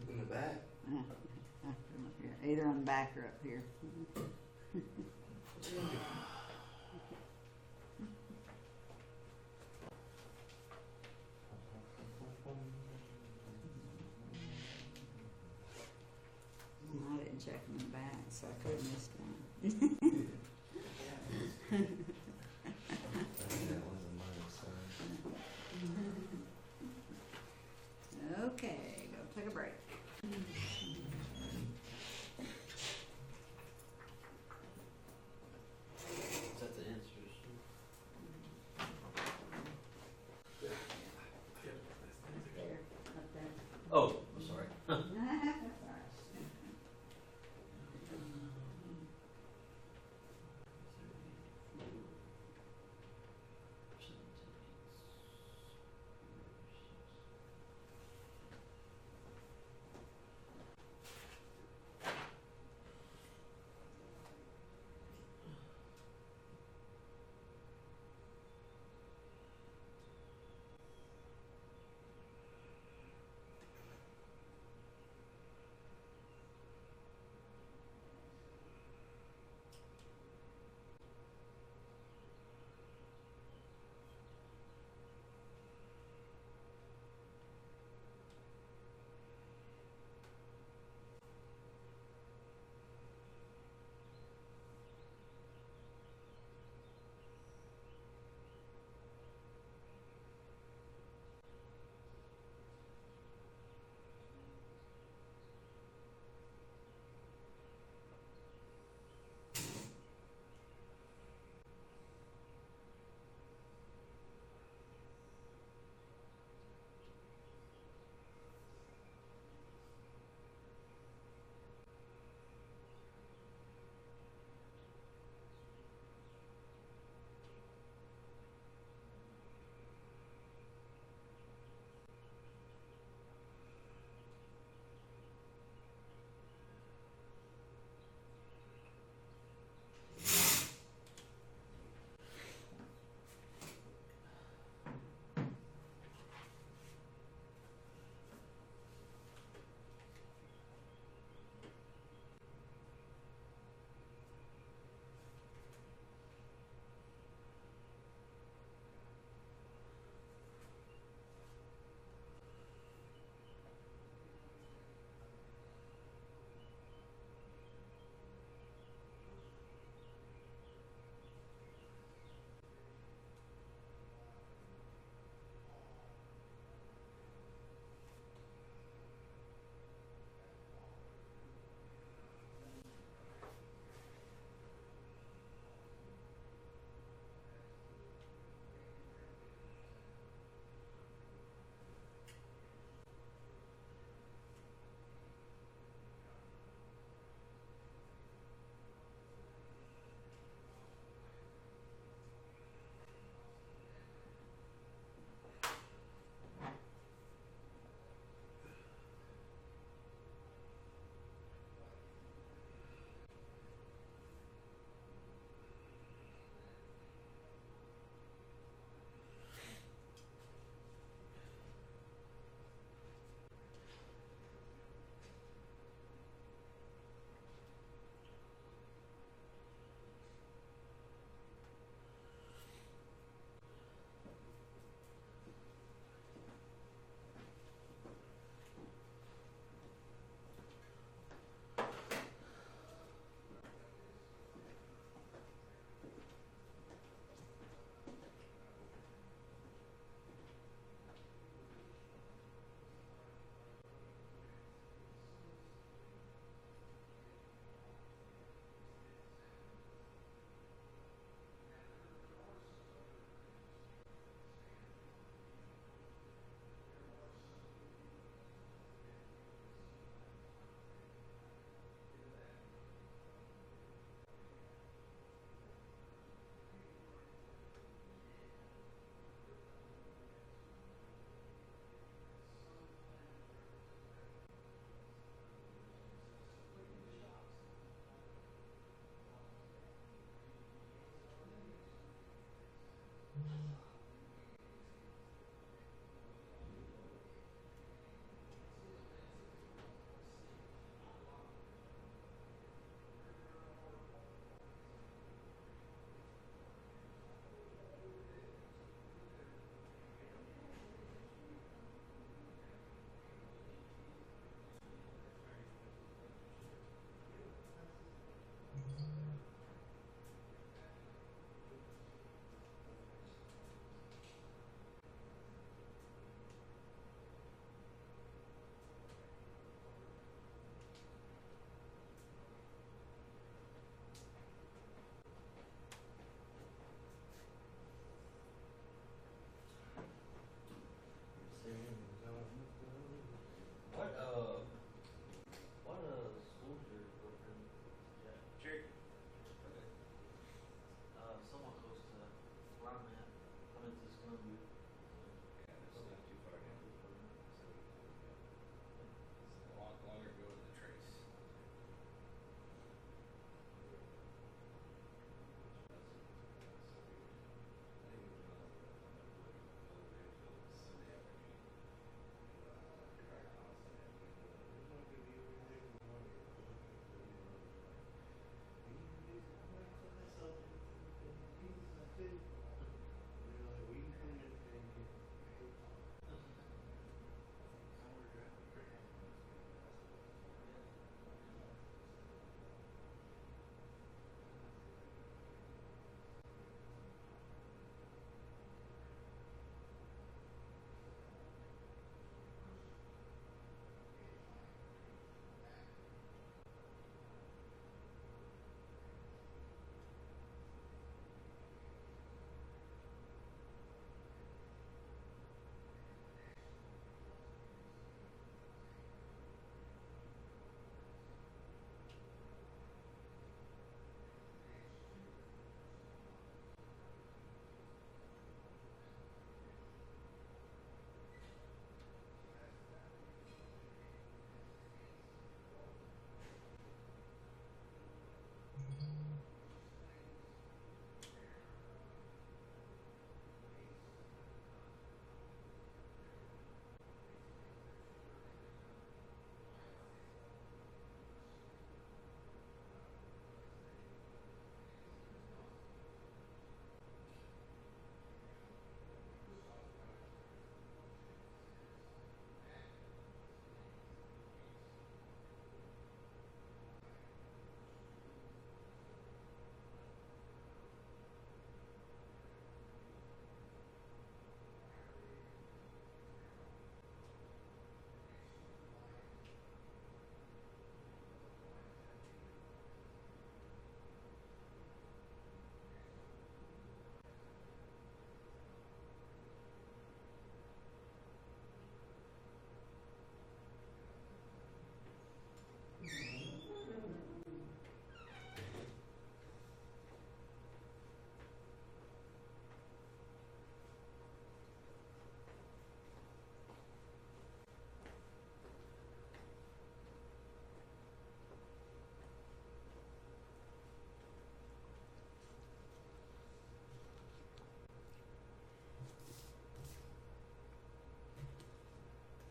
In the back. Either on the back or up here. I didn't check them in the back, so I couldn't miss one. That wasn't mine, sorry. Okay, go take a break. Is that the answers? There, up there. Oh, I'm sorry. That's all right.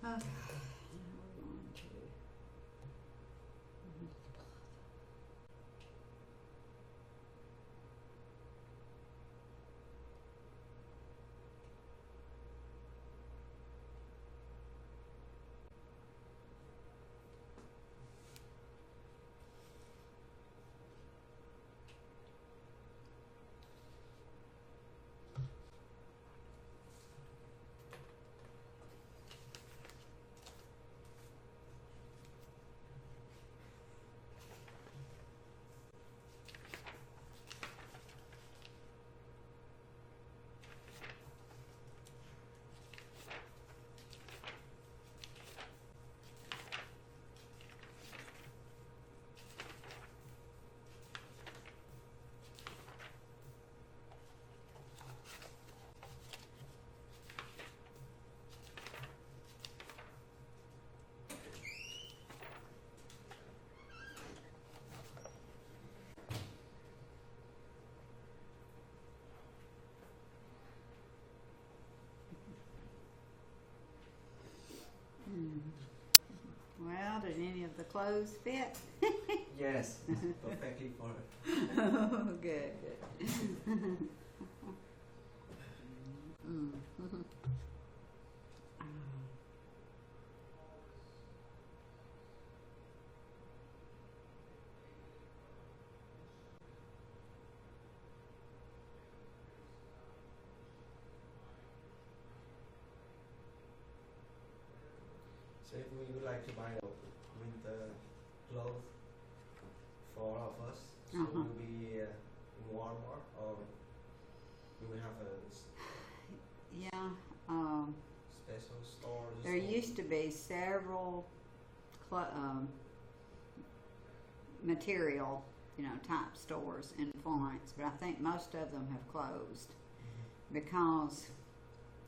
Okay. We're going to. Well, did any of the clothes fit? Yes, perfectly for it. Oh, good, good. Mm. So if we would like to buy a winter clothes for all of us, so Uh-huh. we'll be in Walmart or do we have a Yeah, special store? there used to be several material, type stores in Florence, but I think most of them have closed because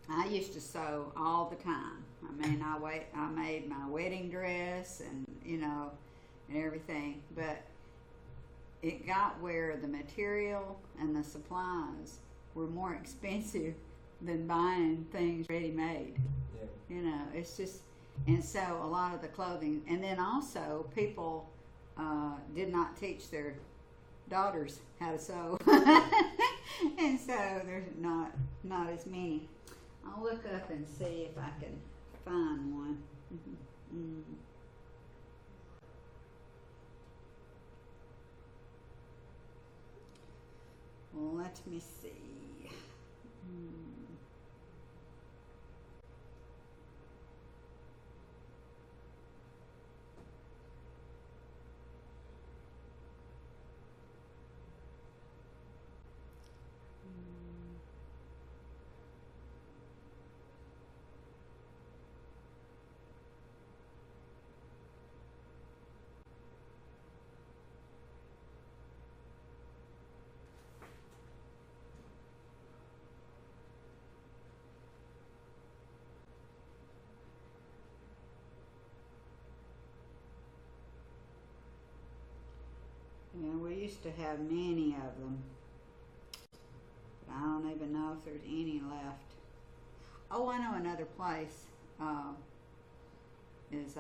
I used to sew all the time. I mean, I made my wedding dress and and everything, but it got where the material and the supplies were more expensive than buying things ready made. Yeah. It's just, and so a lot of the clothing, and then also people did not teach their daughters how to sew, and so there's not as many. I'll look up and see if I can find one. Mm. Well, let me see. Mm. Yeah, we used to have many of them. But I don't even know if there's any left. Oh, I know another place is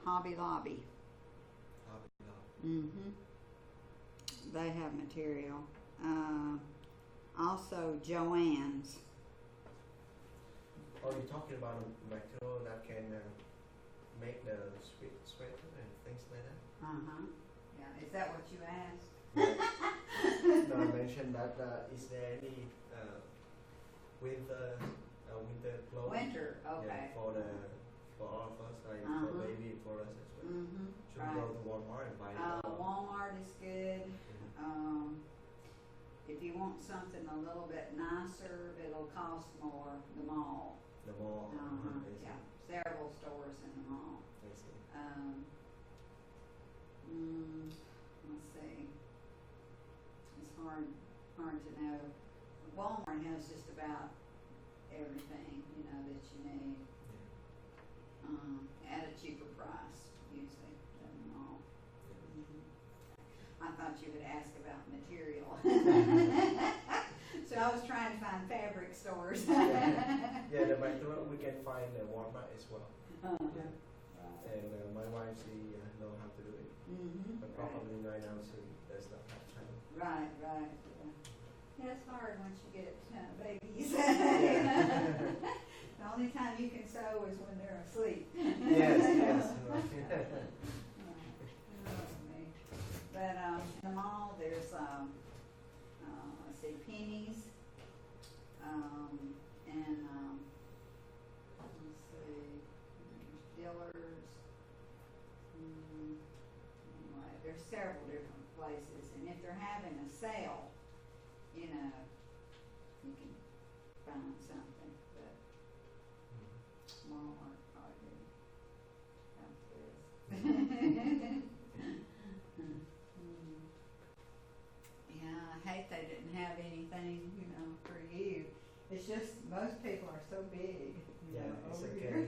Hobby Lobby. Mm-hmm. They have material. Also Joann's. Are you talking about a material that can make the sweater and things like that? Uh-huh. Yeah, is that what you asked? No, I mentioned that is there any winter clothes? Winter, okay. Yeah, for all of us, like Uh-huh. for baby, for us as well. Mm-hmm. Should we go to Walmart and buy it? Walmart is good. Mhm. If you want something a little bit nicer, it'll cost more. The mall. The mall. Uh-huh. I see. Yeah, several stores in the mall. I see. Let's see. It's hard to know. Walmart has just about everything that you need at a cheaper price usually than the mall. I thought you would ask about material. So I was trying to find fabric stores. Yeah, the material we can find a Walmart as well. Uh-huh. And my wife, she know how to do it. Mm-hmm. But probably right now she does not have time. Right, right, yeah. Yeah, it's hard once you get babies. The only time you can sew is when they're asleep. Yes, yes. But in the mall, there's let's see, Penny's, and let's see, there's Dillard's. Anyway, there's several different places, and if they're having a sale, you know, you can find something, but Walmart probably downstairs. Yeah, I hate they didn't have anything, you know, for you. It's just, most people are so big, you Yeah, know, it's over okay. here.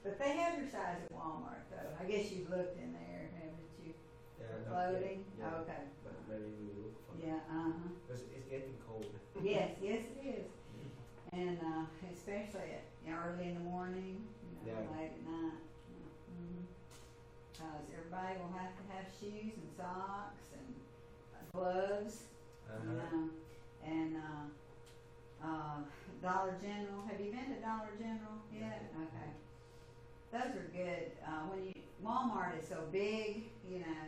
But they have your size at Walmart, though. I guess you've looked in there, haven't you? Yeah, not Clothing? yet. Yeah. Okay. But maybe we look for Yeah, uh-huh. Because it's getting cold. Yes, yes it is. And, especially early in the morning, you know, Yeah. late at night. Cause everybody will have to have shoes and socks and gloves, you know, and, Dollar General. Have you been to Dollar General yet? Okay. Those are good. Walmart is so big, you know,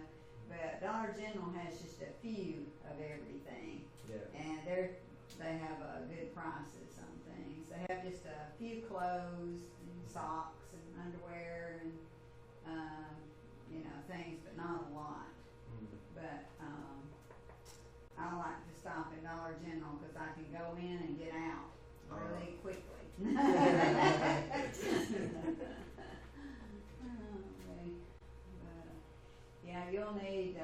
but Dollar General has just a few of everything. Yeah. And they have good prices on things. They have just a few clothes and socks and underwear and, you know, things, but not a lot. But I like to stop at Dollar General because I can go in and get out really quickly. Yeah, you'll need,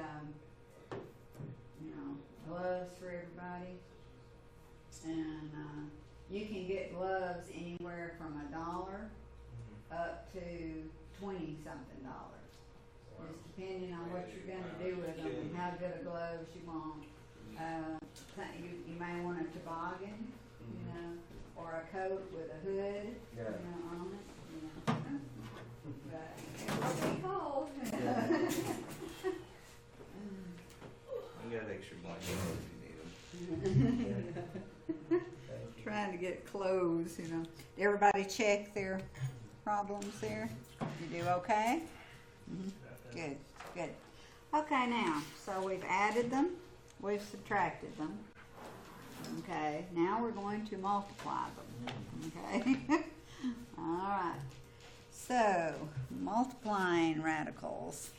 you know, gloves for everybody. And you can get gloves anywhere from $1 up to $20-something. Just depending on what you're gonna do with them and how good a gloves you want. You may want a toboggan, you know, or a coat with a hood, you Yeah. know, on it, you know. But it will be cold. We got extra blankets if you need them. Thank you. Trying to get clothes, you know. Did everybody check their problems there? You do okay? Good, good. Okay, now, so we've added them, we've subtracted them. Okay, now we're going to multiply them. Okay? All right. So, multiplying radicals.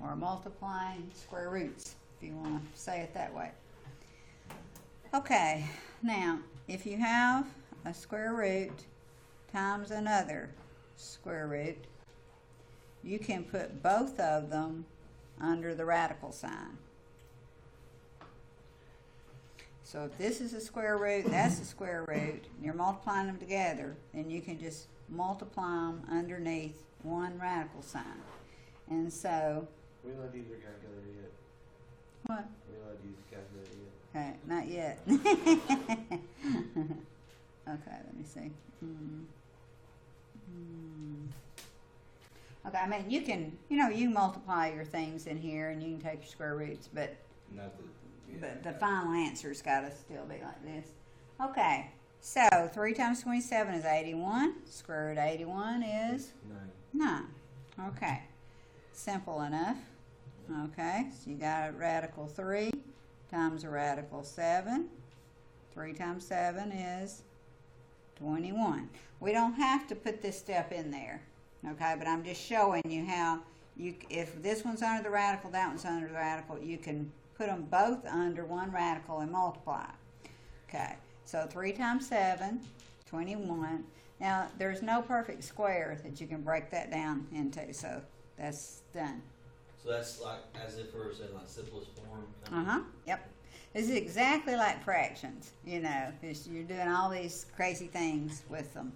Or multiplying square roots, if you want to say it that way. Okay, now, if you have a square root times another square root, you can put both of them under the radical sign. So if this is a square root, that's a square root, and you're multiplying them together, then you can just multiply them underneath one radical sign. And so, We allowed to use your calculator yet? what? We allowed to use the calculator yet? Okay, not yet. Okay, let me see. Okay, I mean, you can, you know, you multiply your things in here and you can take your square roots, but Not the. but the final answer's gotta still be like this. Okay, so 3 times 27 is 81. Square root of 81 is 9. Okay, simple enough. Okay, so you got a radical 3 times a radical 7. 3 times 7 is 21. We don't have to put this step in there, okay, but I'm just showing you how you, if this one's under the radical, that one's under the radical, you can put them both under one radical and multiply. Okay, so 3 times 7, 21. Now, there's no perfect square that you can break that down into, so that's done. So that's like as if we were saying like simplest form. kind of. Uh-huh, yep. This is exactly like fractions, you know, you're doing all these crazy things with them.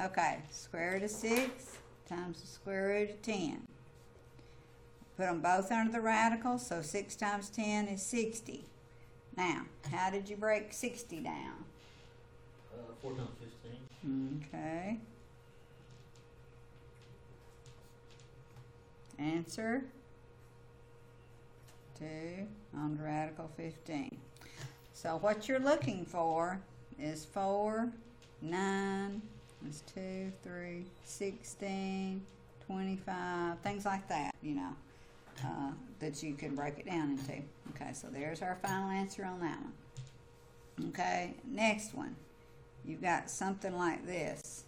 Okay, square root of 6 times the square root of 10. put them both under the radical, so 6 times 10 is 60. Now, how did you break 60 down? 4 times 15. Okay. Answer 2 on the radical 15. So what you're looking for is 4, 9, that's 2, 3, 16, 25, things like that, you know, that you can break it down into. Okay, so there's our final answer on that one. Okay, next one. You've got something like this.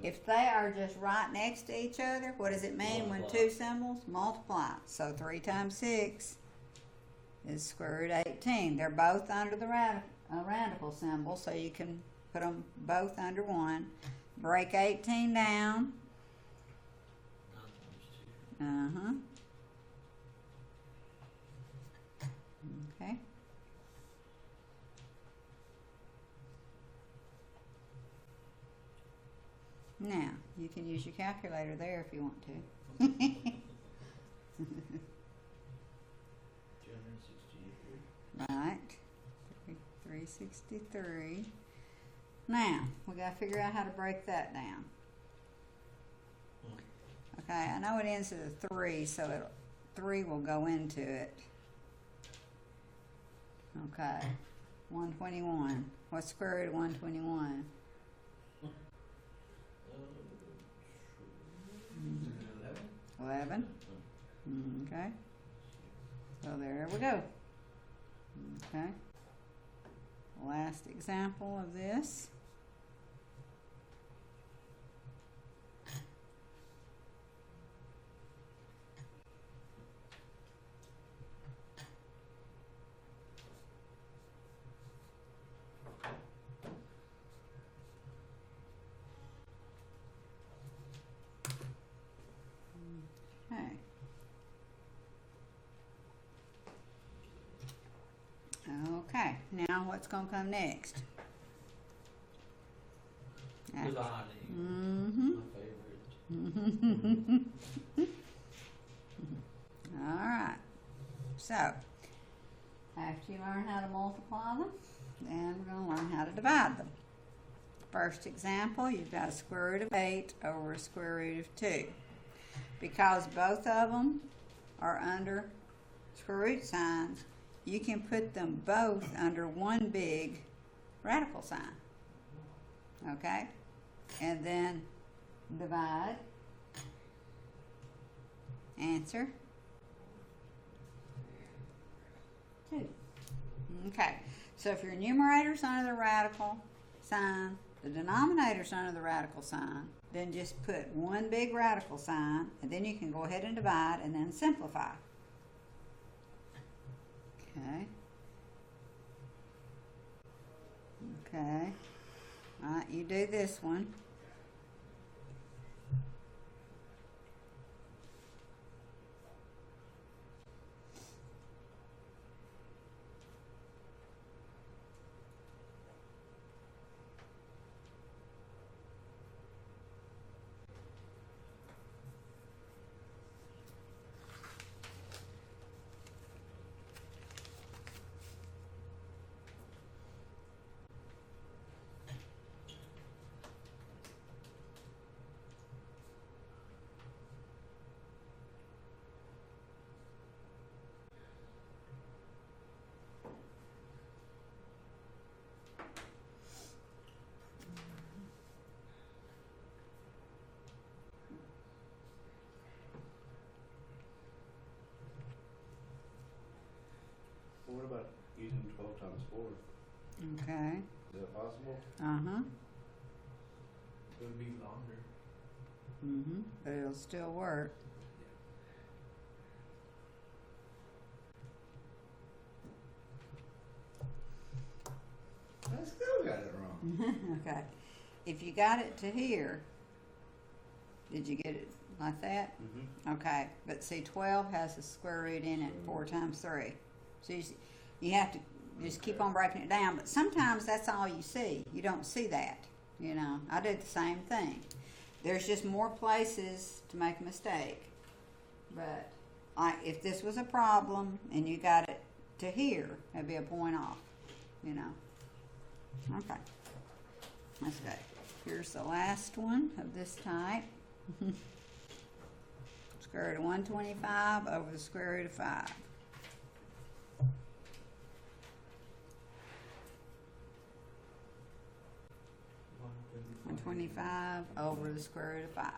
If they are just right next to each other, what does it mean when Multiply. two symbols? Multiply. So 3 times 6 is square root 18. They're both under the radical symbol, so you can put them both under 1. Break 18 down. 9 times 2. Okay. Now, you can use your calculator there if you want to. 268. Right. 363. Now, we got to figure out how to break that down. Okay, I know it ends with a 3, so 3 will go into it. Okay. 121. What's square root of 121? 11. Okay. So there we go. Okay. Last example of this. Okay. Okay, now what's going to come next? Dividing. Mm-hmm. My favorite. All right. So, after you learn how to multiply them, then we're going to learn how to divide them. First example, you've got a square root of 8 over a square root of 2. Because both of them are under square root signs, you can put them both under one big radical sign. Okay? And then divide. Answer 2. Okay, so if your numerator's under the radical sign, the denominator's under the radical sign, then just put one big radical sign, and then you can go ahead and divide and then simplify. Okay. Okay. All right, you do this one. What about using 12 times 4? Okay. Is that possible? Uh-huh. It would be longer. Mm-hmm. But it'll still work. I still got it wrong. Okay. If you got it to here, did you get it like that? Mm-hmm. Okay. But see, 12 has a square root in it, 4 times 3. So you have to just keep on breaking it down. But sometimes that's all you see. You don't see that. You know, I did the same thing. There's just more places to make a mistake. But if this was a problem and you got it to here, it'd be a point off, you know. Okay. Let's go. Here's the last one of this type. Square root of 125 over the square root of 5. 125 over the square root of 5.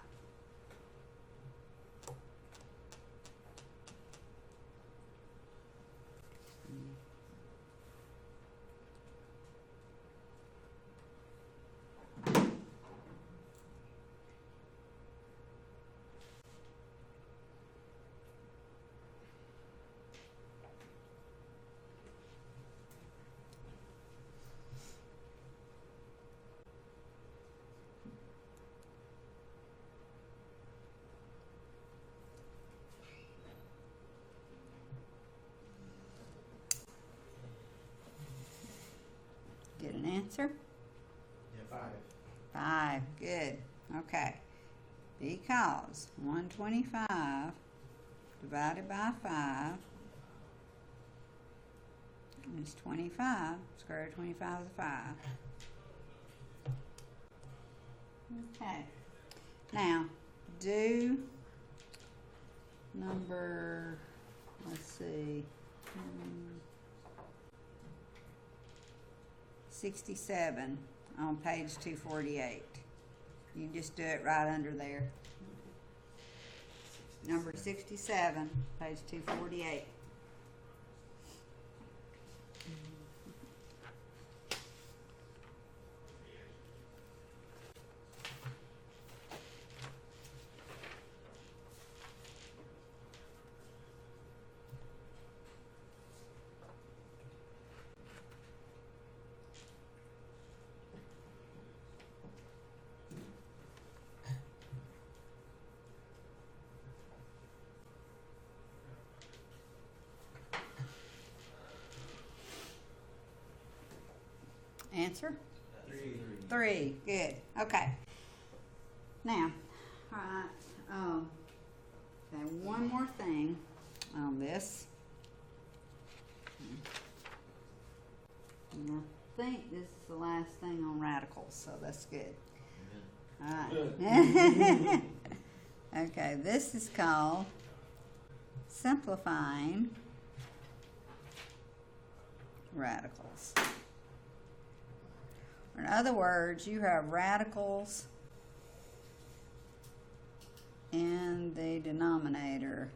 Get an answer? Yeah, 5. 5. Good. Okay. Because 125 divided by 5 is 25. Square root of 25 is 5. Okay. Now, do number, let's see, 67 on page 248. You can just do it right under there. Number 67, page 248. Answer? 3. 3. Good. Okay. Now, alright, okay, one more thing on this. And I think this is the last thing on radicals, so that's good. Alright. Okay, this is called simplifying radicals. In other words, you have radicals in the denominator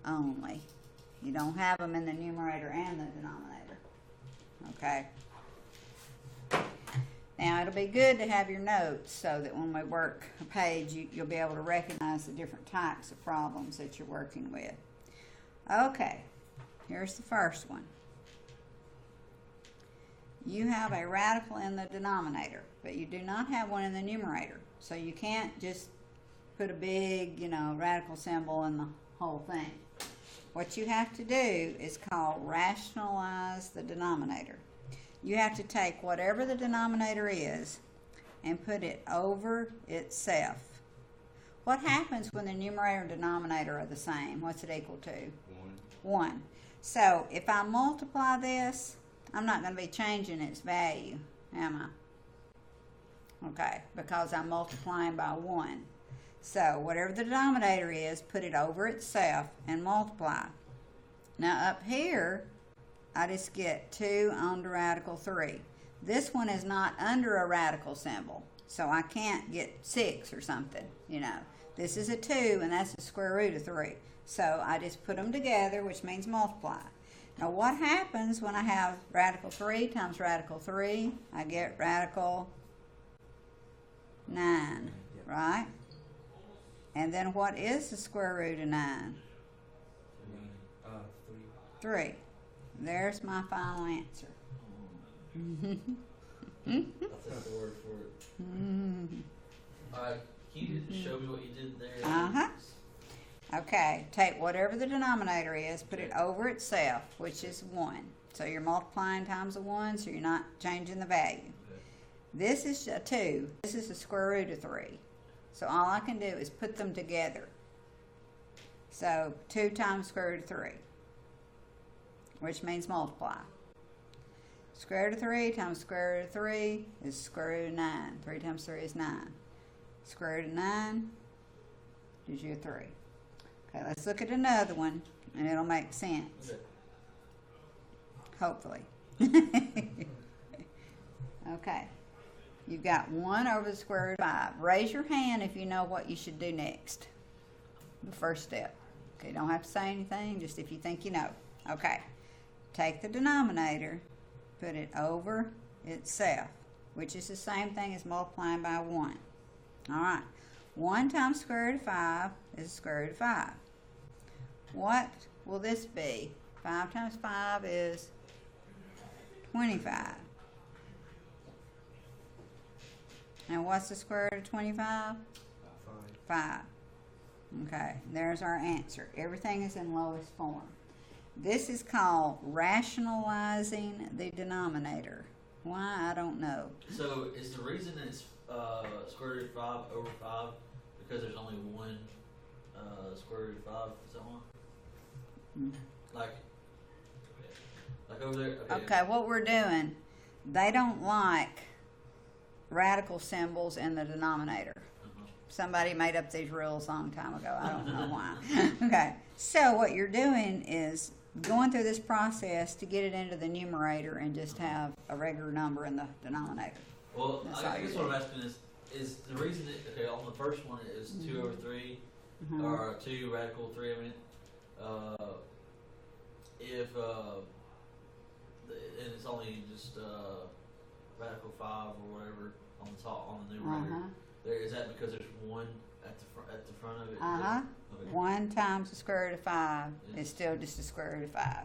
only. You don't have them in the numerator and the denominator. Okay? Now, it'll be good to have your notes so that when we work a page, you'll be able to recognize the different types of problems that you're working with. Okay, here's the first one. You have a radical in the denominator, but you do not have one in the numerator. So you can't just put a big, radical symbol in the whole thing. What you have to do is called rationalize the denominator. You have to take whatever the denominator is and put it over itself. What happens when the numerator and denominator are the same? What's it equal to? 1. So if I multiply this, I'm not going to be changing its value, am I? Okay, because I'm multiplying by 1. So whatever the denominator is, put it over itself and multiply. Now up here, I just get 2 under radical 3. This one is not under a radical symbol, so I can't get 6 or something, This is a 2, and that's the square root of 3. So I just put them together, which means multiply. Now what happens when I have radical 3 times radical 3? I get radical 9, right? And then what is the square root of 9? 3. 3. There's my final answer. That's the word for it. Alright, can you show me what you did there? Uh-huh. Okay, take whatever the denominator is, put it over itself, which is 1. So you're multiplying times a 1, so you're not changing the value. Okay. This is a 2. This is the square root of 3. So all I can do is put them together. So 2 times square root of 3, which means multiply. Square root of 3 times square root of 3 is square root of 9. 3 times 3 is 9. Square root of 9 gives you a 3. Okay, let's look at another one, and it'll make sense. Okay. Hopefully. Okay. You've got 1 over the square root of 5. Raise your hand if you know what you should do next. The first step. Okay, don't have to say anything, just if you think you know. Okay. Take the denominator, put it over itself, which is the same thing as multiplying by 1. Alright. 1 times square root of 5 is square root of 5. What will this be? 5 times 5 is 25. And what's the square root of 25? 5. Okay, there's our answer. Everything is in lowest form. This is called rationalizing the denominator. Why, I don't know. So is the reason it's square root of 5 over 5 because there's only one square root of 5? Is that one? Mm. Like over there. Okay, what we're doing, they don't like radical symbols in the denominator. Somebody made up these rules a long time ago. I don't know why. Okay, so what you're doing is going through this process to get it into the numerator and just have a regular number in the denominator. Well, That's I all guess you're what I'm asking is the reason that, okay, on the first one it is 2 over 3, Mhm. or 2 radical 3, I mean, if, and it's only just radical 5 or whatever on the top, on the numerator. Uh-huh. There, is that because there's 1 at the front of it? Is Uh-huh. that- Okay. 1 times the square root of 5 is still just the square root of 5. Okay.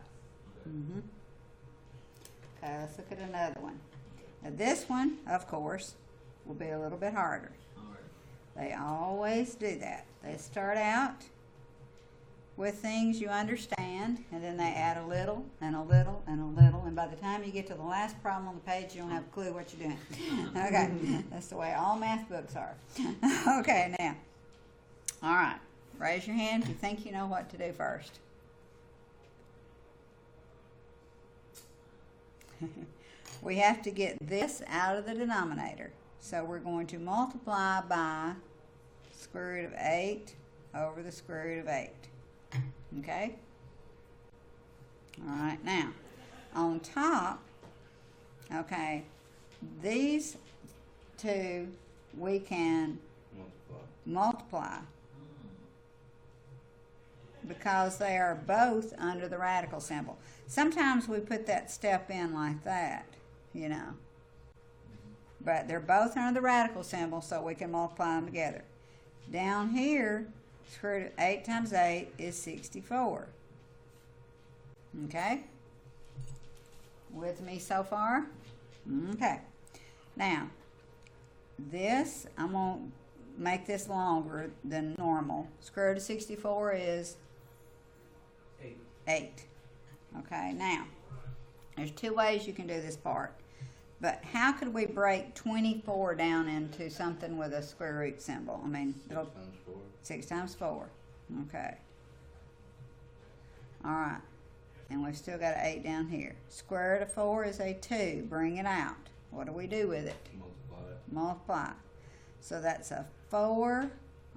Mm-hmm. Okay, let's look at another one. Now this one, of course, will be a little bit harder. All right. They always do that. They start out with things you understand, and then they add a little, and a little, and a little, and by the time you get to the last problem on the page, you don't have a clue what you're doing. Okay, that's the way all math books are. Okay, now, all right, raise your hand if you think you know what to do first. We have to get this out of the denominator. So we're going to multiply by square root of 8 over the square root of 8. Okay? All right, now, on top, okay, these two we can multiply because they are both under the radical symbol. Sometimes we put that step in like that, you know. But they're both under the radical symbol, so we can multiply them together. Down here, square root of 8 times 8 is 64. Okay? With me so far? Okay. Now, this, I'm going to make this longer than normal. Square root of 64 is 8. Okay, now, there's 2 ways you can do this part. But how could we break 24 down into something with a square root symbol? I mean, 6 times 4. 6 times 4. Okay. All right. And we've still got an 8 down here. Square root of 4 is a 2. Bring it out. What do we do with it? Multiply it. Multiply. So that's a 4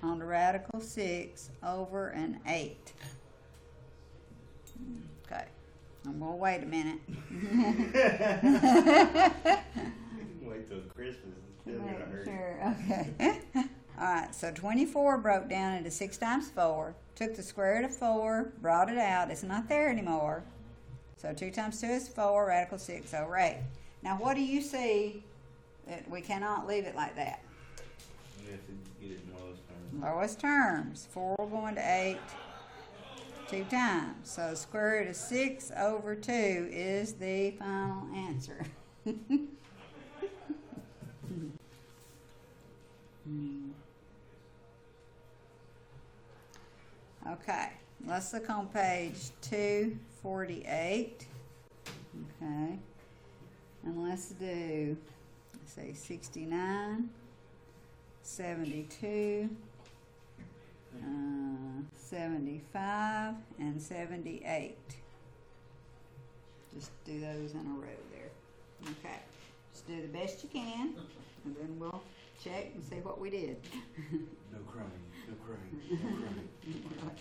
on the radical 6 over an 8. Okay. I'm going to wait a minute. Wait till Christmas. It's still gonna hurt. Sure, okay. Alright, so 24 broke down into 6 times 4. Took the square root of 4, brought it out. It's not there anymore. So 2 times 2 is 4, radical 6 over 8. Now what do you see that we cannot leave it like that? You have to get it in lowest terms. Lowest terms. 4 will go into 8 2 times. So square root of 6 over 2 is the final answer. Okay, let's look on page 248. Okay, and let's do, let's say 69, 72, 75, and 78. Just do those in a row there. Okay. Just do the best you can, and then we'll check and see what we did. No crying, no crying, no crying. Right.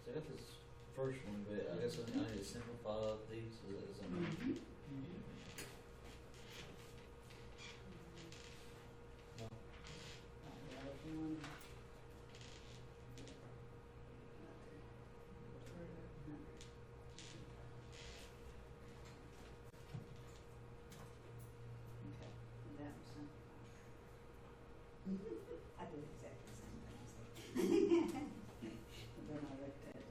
I got this first one, but I guess I need to simplify these. Is that Mhm. No. I did exactly the same thing. And then I looked at it.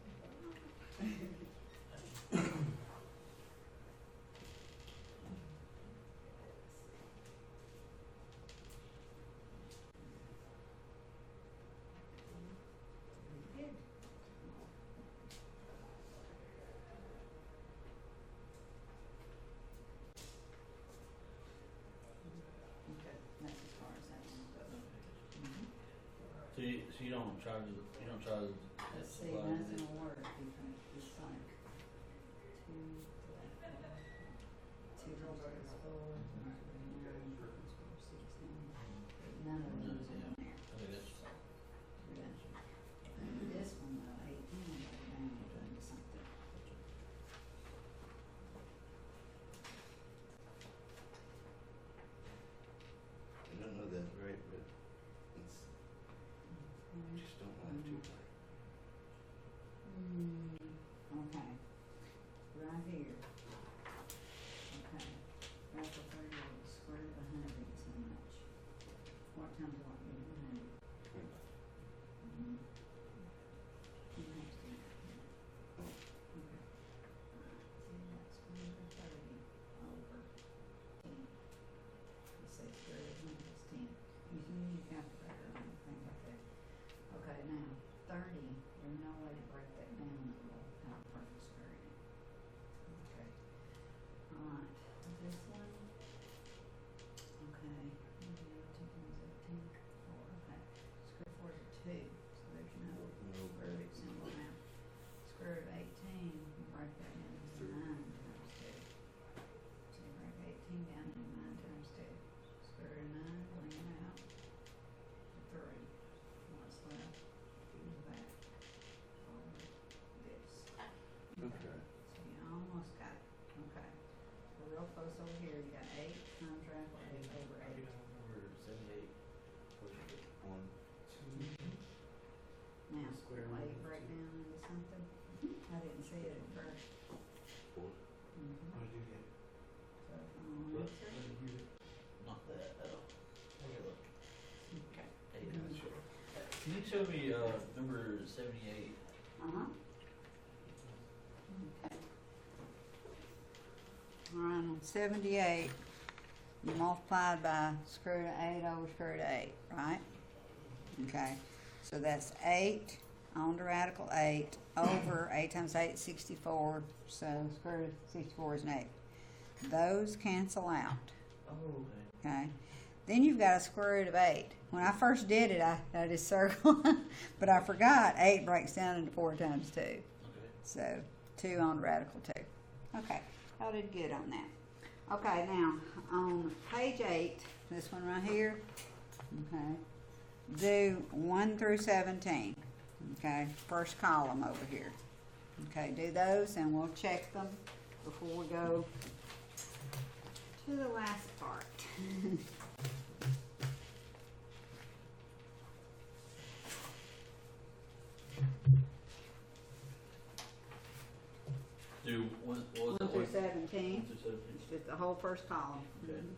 So you don't charge, Let's see, supplies, nothing do you? will work because it's like two rows full, 9, 16. None of them is in there. Okay, that's This one though, 18, down to something. I don't know that's right, but it's, I just don't like to. Okay, right here. Okay, that's a 30 square root of 100 is how much? What times what is 100? Mm-hmm. You have to do that. Okay. See, that's square root of 30 over 10. You say square root of 100 is 10. You can use your calculator on things like that. Okay, now, 30, there's no way to break that down that will have a perfect square in it. Okay. Alright, this one. Okay. 4, okay. Square 4 is a 2, so there's no square root symbol now. Square root of 18, you break that down into 9 times 2. So you break 18 down into 9 times 2. Square root of 9, bring it out. 3. What's left? Is that over this. Okay. So you almost got it. Okay. We're real close over here. You got 8 times radical 8 over 8. over 78. One. Now, Square will root you of break 2. down into something? I didn't see it at first. 4. What did you get? So, What? answer. What did you get? Not that at all. Okay, look. Okay. Hey, sure. Can you show me number 78? Uh-huh. Okay. Alright, on 78, you multiplied by square root of 8 over square root of 8, right? Okay, so that's 8 on the radical 8 over 8 times 8 is 64, so square root of 64 is an 8. Those cancel out, Oh, okay? Then you've got a square root of 8. When I first did it, I just circled, but I forgot 8 breaks down into 4 times 2. Okay. So 2 on radical 2. Okay, I did good on that. Okay, now on page 8, this one right here, okay, do 1 through 17. Okay, first column over here. Okay, do those and we'll check them before we go to the last part. Do one, what was 1 that through one? 17. 1 through 17. It's just the whole first column. Okay. Mhm.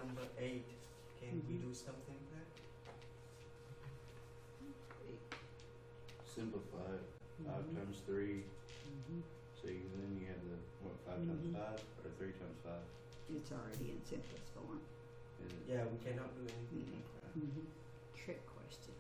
number 8, can we do something there? Simplify it. 5 times 3. So then you have the, what, 5 times 5 or 3 times 5? It's already in simplest form. Is it? Yeah, we cannot do anything. Trick question.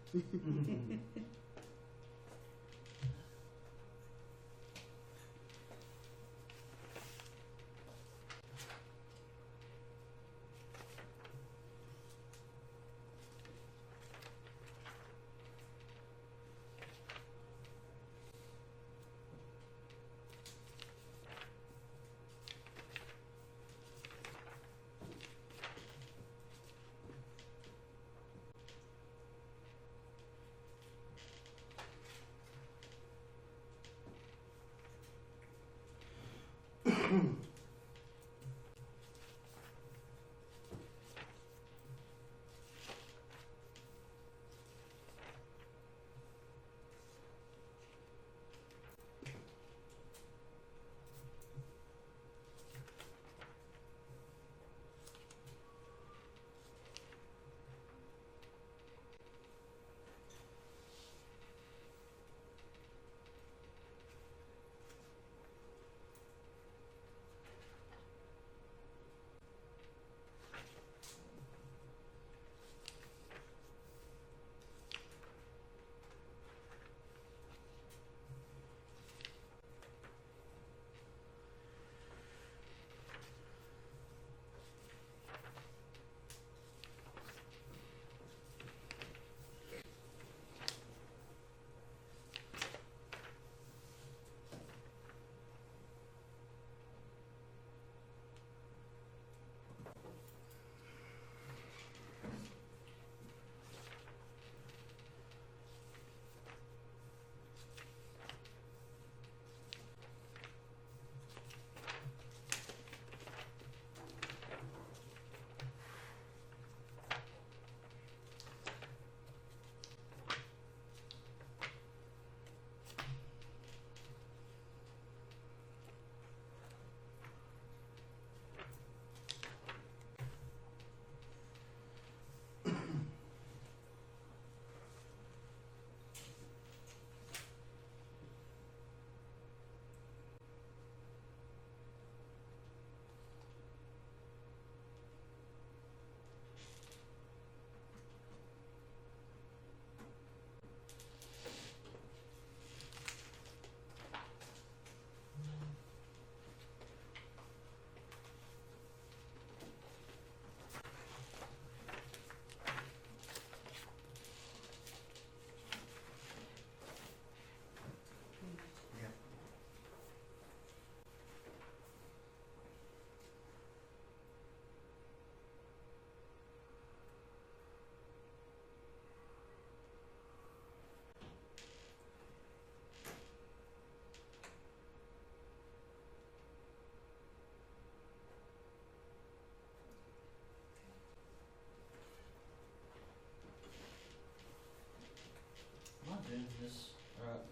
I'm not doing this. Alright.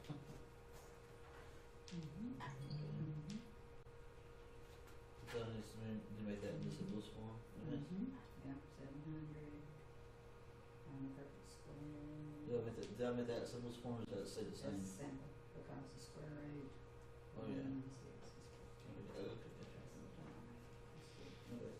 So it needs to make that in the simplest form. Yes. Yep, 700. And the perfect square. Did I make that simplest form or does that stay the same? That's simple, because the square root. Oh yeah. and 6 is Okay. Okay. Okay.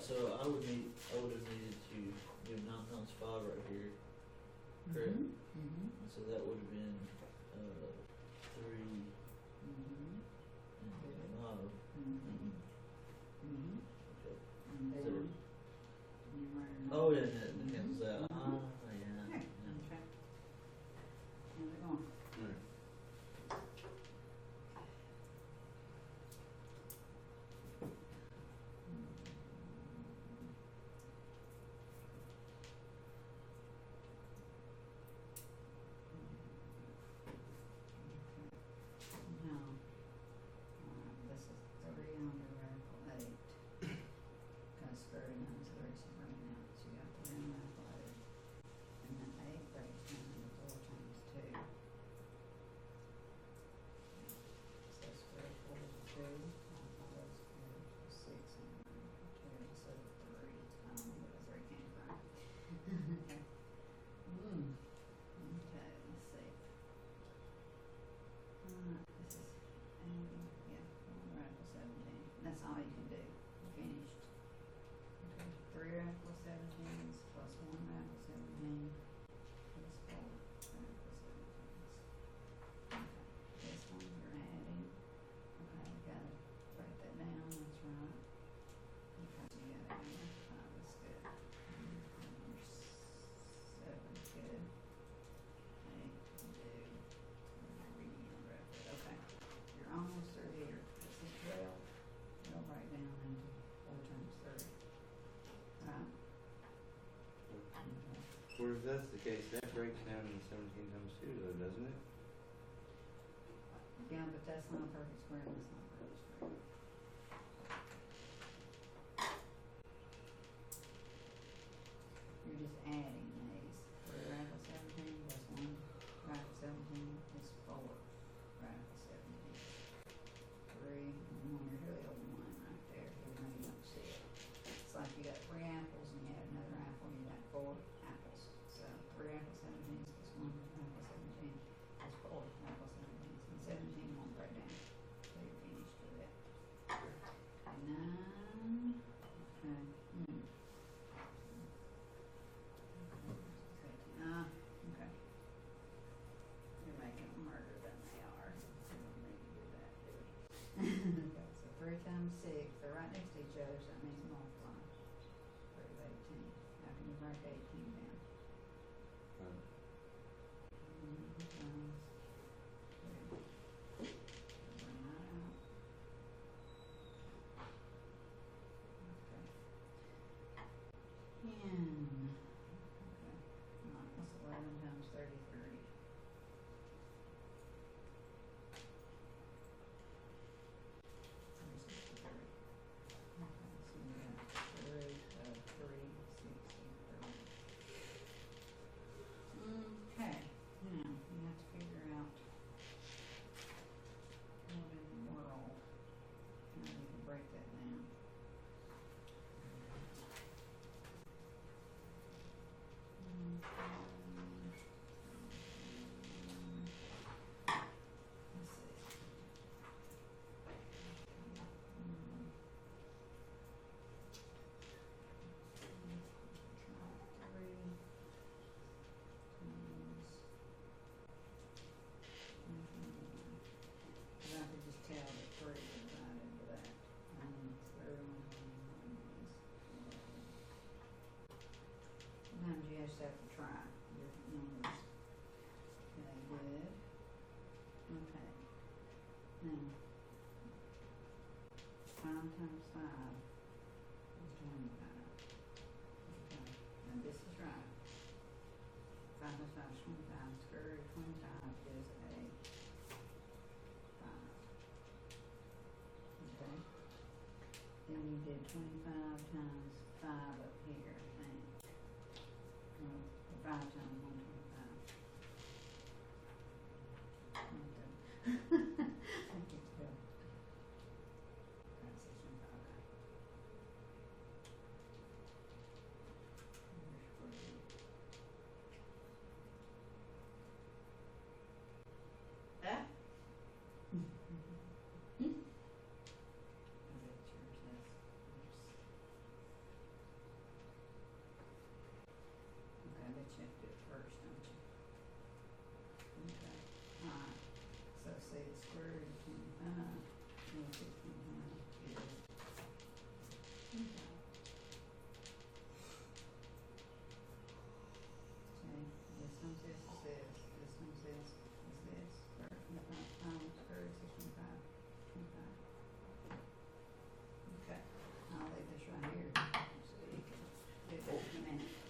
so I would have needed to do 9 times 5 right here, correct? Mm-hmm. And so that would have been, 3 Mm-hmm. and 5. Mm-hmm. Mm-hmm. Okay. And So- then, you were. Oh, yeah, that cancels out. Mhm. Yeah. Okay. Yeah. Okay. How's it going? Alright. No. This is 3 under Article 8. Cause 39's the reason right now, so you got 3 under Article 8. And then 8 breaks down into 4 times 2. So square root of 2, all those square root of 6 and 2, so 3. I don't know where the 3 came from. Okay. Okay, let's see. This is, yeah, Radical 17. That's all you can do. You finished. Okay, 3 Radical 17s plus 1 Radical 17 plus 4 Radical 17s. Okay, this one you're adding. Okay, you gotta write that down, that's right. Okay, so you gotta add 5 is good. Number 7 is good. 8 can do. Okay, you're almost through here. This is 12. It'll break down into 4 times 30. Right? Okay. Well, if that's the case, that breaks down into 17 times 2 though, doesn't it? Yeah, but that's not a perfect square, and that's not a perfect square. You're just adding these. 3 radical 17 plus 1 radical 17 is 4 radical 17. 3 and 1, you're really over 1 right there, even though you don't see it. It's like you got 3 apples and you add another apple, you got 4 apples. So 3 radical 17s plus 1 radical 17 is 4 radical 17s. And 17 won't break down. So you're finished with it. And 9, okay, okay. You're making them harder than they are. We don't need to do that, do we? Okay, so 3 times 6, they're right next to each other, so that means multiply. 3 of 18. How can you break 18 down? Um, Times 3. Bring that out. Okay. 10. Okay. Alright, what's 11 times 30? 30. 363. Okay, so you got the root of 363. Okay, now you have to figure out what in the world, how you can break that down. Let's see. I could just tell that 3 would right into that. Sometimes you just have to try different numbers. Okay, good. Okay. Now, 5 times 5 is 25. Okay, now this is right. 5 times 5 is 25. Square root of 25 is a 5. Okay. Then you did 25 times 5 up here, I think. No, 5 times 125. Okay. I can tell. That's 625. Here's 40. Ah? I bet yours has.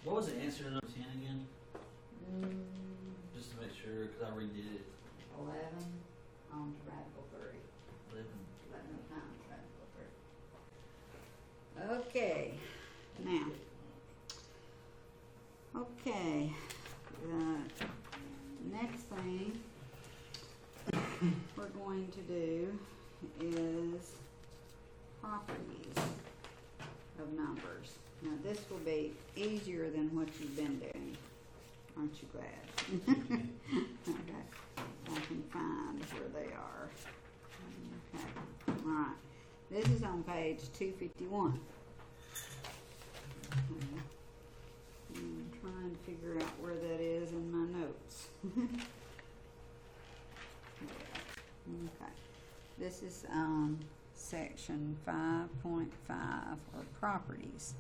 What was the answer to number 10 again? Mm, Just to make sure, because I redid it. 11 on to radical 3. 11. 11 times radical 3. Okay, now. Okay, the next thing we're going to do is properties of numbers. Now this will be easier than what you've been doing. Aren't you glad? Okay, I can find where they are. Okay, alright. This is on page 251. Okay. I'm trying to figure out where that is in my notes. Okay. This is section 5.5 or properties.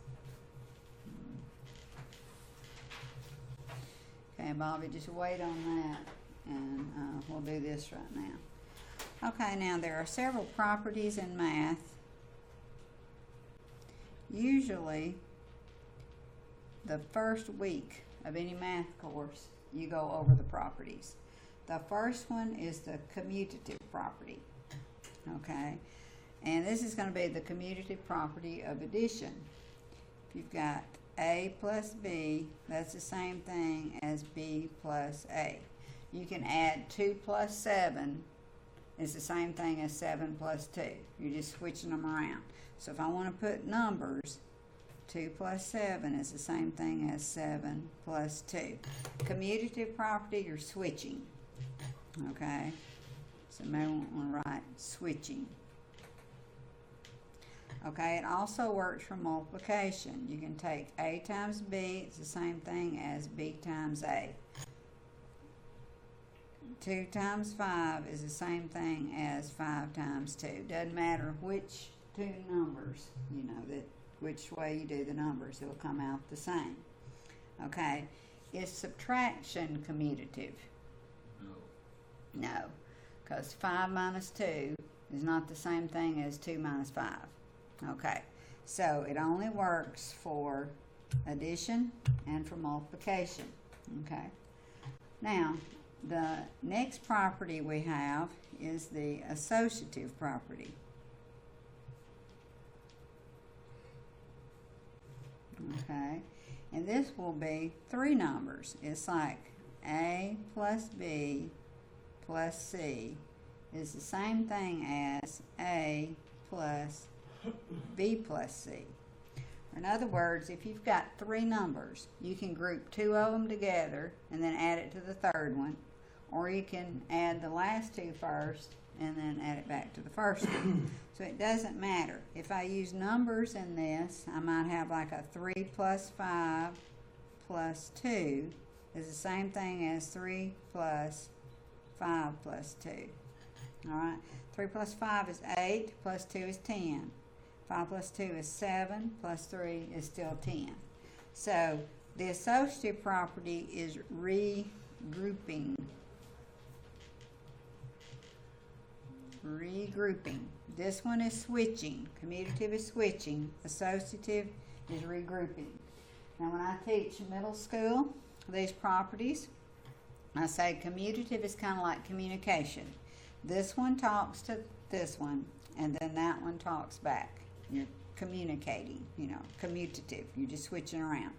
Okay, Bobby, just wait on that and we'll do this right now. Okay, now there are several properties in math. Usually, the first week of any math course, you go over the properties. The first one is the commutative property, okay? And this is going to be the commutative property of addition. If you've got A plus B, that's the same thing as B plus A. You can add 2 plus 7 is the same thing as 7 plus 2. You're just switching them around. So if I want to put numbers, 2 plus 7 is the same thing as 7 plus 2. Commutative property, you're switching. Okay? So maybe we want to write switching. Okay, it also works for multiplication. You can take A times B, it's the same thing as B times A. 2 times 5 is the same thing as 5 times 2. Doesn't matter which two numbers, you know, that which way you do the numbers, it'll come out the same. Okay, is subtraction commutative? No. No, because 5 minus 2 is not the same thing as 2 minus 5. Okay, so it only works for addition and for multiplication. Okay, now the next property we have is the associative property. Okay, and this will be 3 numbers. It's like A plus B plus C is the same thing as A plus B plus C. In other words, if you've got 3 numbers, you can group 2 of them together and then add it to the third one, or you can add the last 2 first and then add it back to the first one. So it doesn't matter. If I use numbers in this, I might have like a 3 plus 5 plus 2 is the same thing as 3 plus 5 plus 2. Alright, 3 plus 5 is 8, plus 2 is 10. 5 plus 2 is 7, plus 3 is still 10. So the associative property is regrouping. Regrouping. This one is switching. Commutative is switching. Associative is regrouping. Now when I teach middle school these properties, I say commutative is kind of like communication. This one talks to this one, and then that one talks back. You're communicating, you know, commutative. You're just switching around.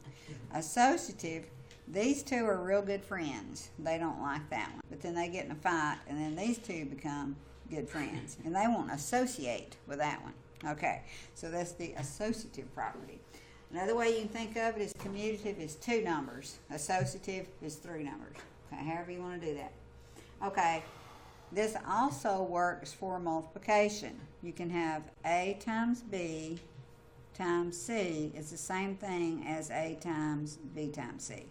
Associative, these two are real good friends. They don't like that one. But then they get in a fight, and then these two become good friends. And they won't associate with that one. Okay, so that's the associative property. Another way you can think of it is commutative is 2 numbers. Associative is 3 numbers. Okay, however you want to do that. Okay, this also works for multiplication. You can have A times B times C is the same thing as A times B times C.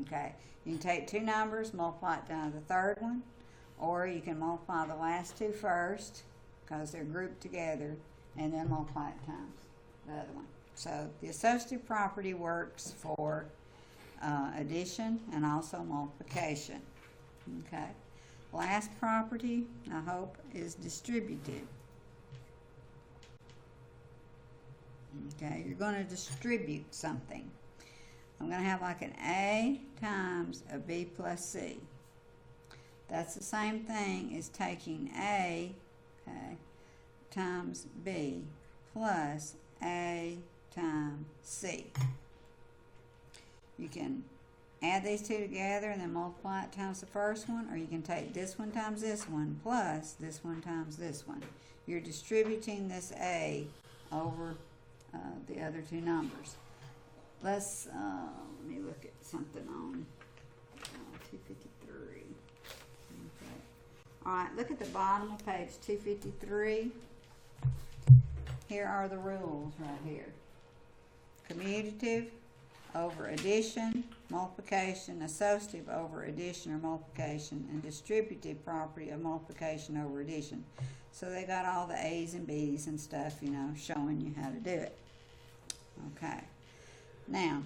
Okay, you can take 2 numbers, multiply it down to the third one, or you can multiply the last 2 first because they're grouped together, and then multiply it times the other one. So the associative property works for addition and also multiplication. Okay. Last property, I hope, is distributive. Okay, you're going to distribute something. I'm gonna have like an A times a B plus C. That's the same thing as taking A, okay, times B plus A times C. You can add these two together and then multiply it times the first one, or you can take this one times this one plus this one times this one. You're distributing this A over the other two numbers. Let's, let me look at something on 253. Okay. Alright, look at the bottom of page 253. Here are the rules right here. Commutative over addition, multiplication, associative over addition or multiplication, and distributive property of multiplication over addition. So they got all the A's and B's and stuff, you know, showing you how to do it. Okay. Now,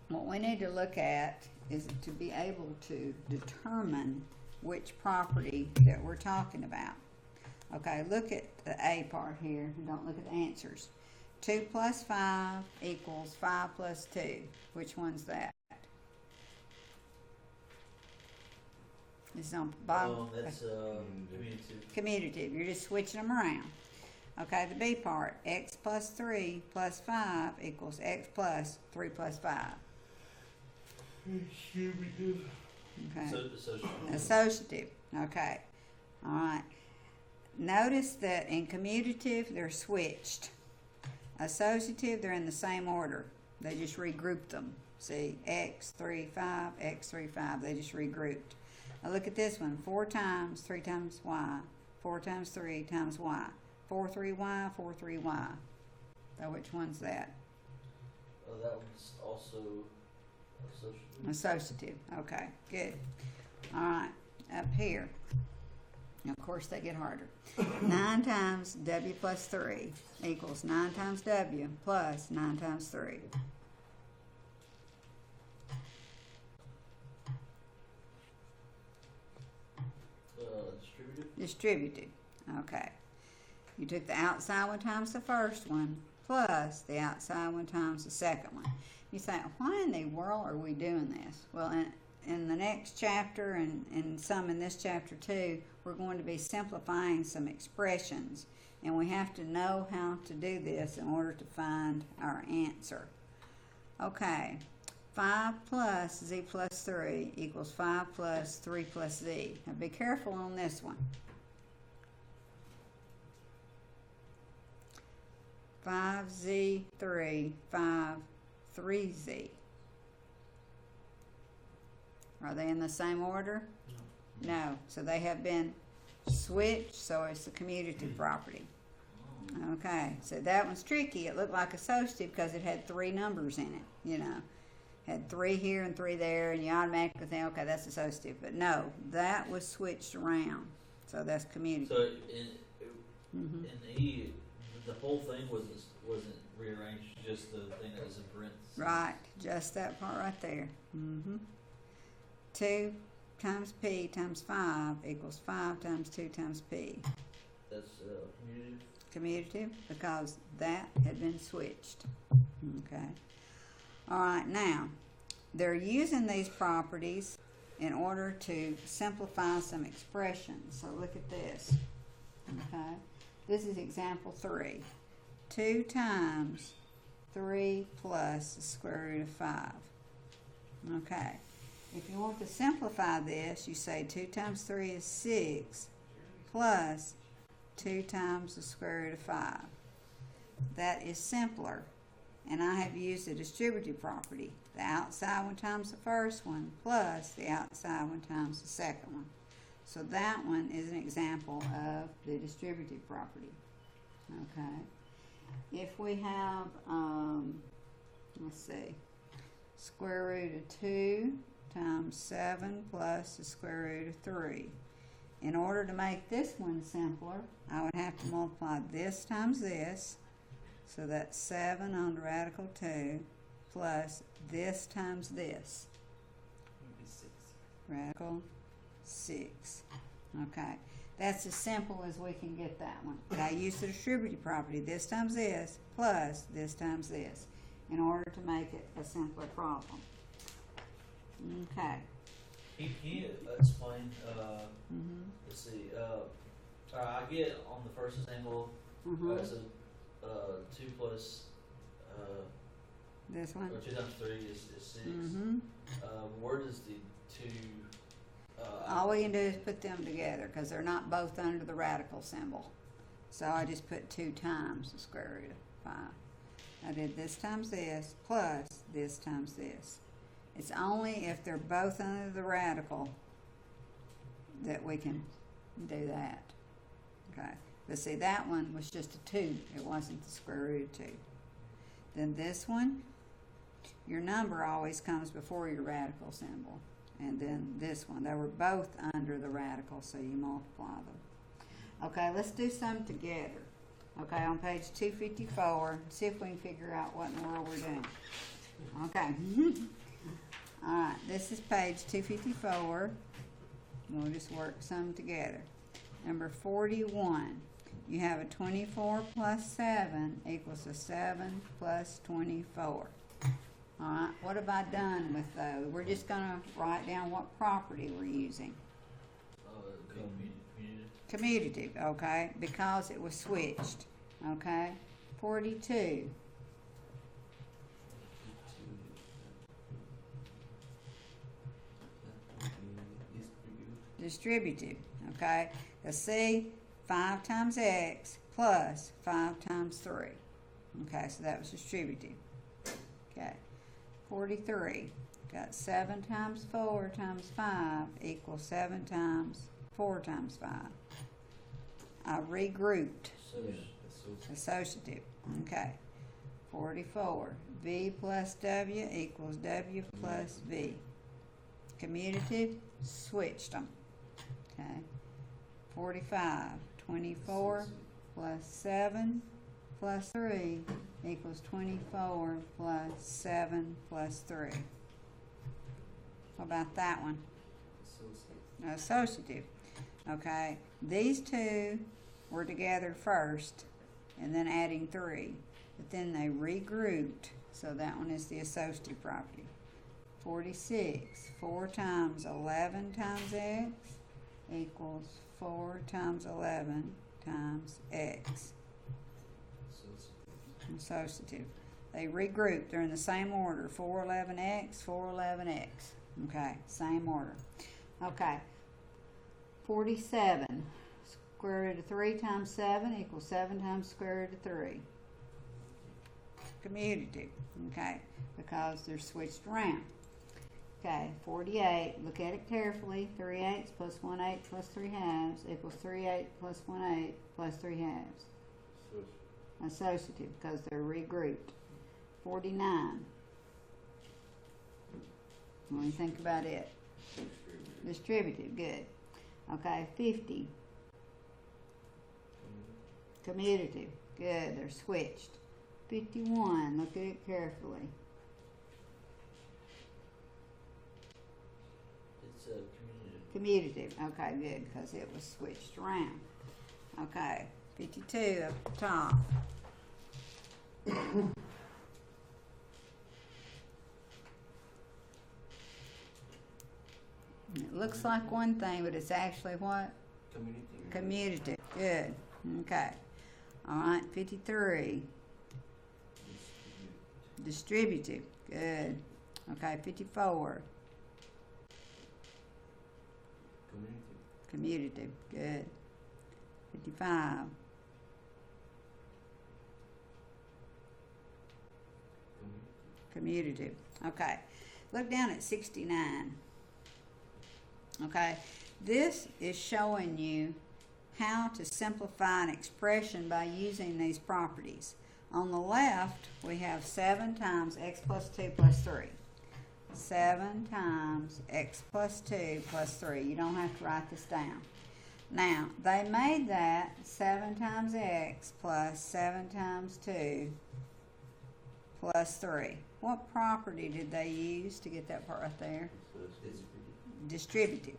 what we need to look at is to be able to determine which property that we're talking about. Okay, look at the A part here. Don't look at the answers. 2 plus 5 equals 5 plus 2. Which one's that? It's on the bottom. That's commutative. Commutative. You're just switching them around. Okay, the B part. X plus 3 plus 5 equals X plus 3 plus 5. Okay. Associative. Okay. All right. Notice that in commutative, they're switched. Associative, they're in the same order. They just regrouped them. See, X, 3, 5, X, 3, 5. They just regrouped. Now look at this one. 4 times 3 times Y. 4 times 3 times Y. 4, 3Y, 4, 3Y. So which one's that? That one's also associative. Associative. Okay, good. All right, up here. Of course, they get harder. 9 times W plus 3 equals 9 times W plus 9 times 3. Distributive. Distributive. Okay. You took the outside one times the first one plus the outside one times the second one. You say, why in the world are we doing this? Well, in the next chapter and some in this chapter too, we're going to be simplifying some expressions, and we have to know how to do this in order to find our answer. Okay, 5 plus Z plus 3 equals 5 plus 3 plus Z. Now be careful on this one. 5Z3, 5, 3Z. Are they in the same order? No. So they have been switched, so it's a commutative property. Okay, so that one's tricky. It looked like associative because it had 3 numbers in it, you know. Had 3 here and 3 there, and you automatically think, okay, that's associative. But no, that was switched around. So that's commutative. So in E, the whole thing wasn't rearranged, just the thing that was in parentheses. Right, just that part right there. 2 times P times 5 equals 5 times 2 times P. That's commutative. Commutative because that had been switched. Okay. All right, now they're using these properties in order to simplify some expressions. So look at this. Okay. This is example 3. 2 times 3 plus the square root of 5. Okay. If you want to simplify this, you say 2 times 3 is 6 plus 2 times the square root of 5. That is simpler. And I have used the distributive property. The outside one times the first one plus the outside one times the second one. So that one is an example of the distributive property. Okay. If we have, let's see, square root of 2 times 7 plus the square root of 3. In order to make this one simpler, I would have to multiply this times this. So that's 7 on the radical 2 plus this times this. Radical 6. Okay. That's as simple as we can get that one. But I use the distributive property. This times this plus this times this. in order to make it a simpler problem. Okay. Can you explain, Mhm. let's see, I get on the first example, it's a, 2 plus, This one. or 2 times 3 is 6. Where does the 2, All we can do is put them together because they're not both under the radical symbol. So I just put 2 times the square root of 5. I did this times this plus this times this. It's only if they're both under the radical that we can do that. Okay. But see, that one was just a 2. It wasn't the square root of 2. Then this one, your number always comes before your radical symbol. And then this one, they were both under the radical, so you multiply them. Okay, let's do some together. Okay, on page 254, see if we can figure out what in the world we're doing. Okay. Alright, this is page 254. We'll just work some together. Number 41. You have a 24 plus 7 equals a 7 plus 24. Alright, what have I done with those? We're just going to write down what property we're using. Commutative, okay, because it was switched. Okay, 42. Distributive, okay. Let's see, 5 times x plus 5 times 3. Okay, so that was distributive. Okay, 43. Got 7 times 4 times 5 equals 7 times 4 times 5. I regrouped. Associative. Okay. 44. V plus W equals W plus V. Commutative, switched them. Okay. 45. 24 plus 7 plus 3 equals 24 plus 7 plus 3. What about that one? Associative. Okay. These two were together first and then adding 3. But then they regrouped, so that one is the associative property. 46. 4 times 11 times x equals 4 times 11 times x. Associative. They regrouped. They're in the same order. 411x, 411x. Okay, same order. Okay. 47. Square root of 3 times 7 equals 7 times square root of 3. Commutative. Okay, because they're switched around. Okay, 48. Look at it carefully. 3 eighths plus 1 eighth plus 3 halves equals 3 eighths plus 1 eighth plus 3 halves. Associative, because they're regrouped. 49. What do you think about it? Distributive, good. Okay, 50. Commutative, good, they're switched. 51, look at it carefully. It's commutative. Commutative, okay, good, because it was switched around. Okay, 52 up the top. It looks like one thing, but it's actually what? Commutative. Good. Okay. All right. 53. Distributive. Good. Okay. 54. Commutative. Good. 55. Commutative. Okay. Look down at 69. Okay. This is showing you how to simplify an expression by using these properties. On the left, we have 7 times x plus 2 plus 3. 7 times x plus 2 plus 3. You don't have to write this down. Now, they made that 7 times x plus 7 times 2 plus 3. What property did they use to get that part right there? Distributive.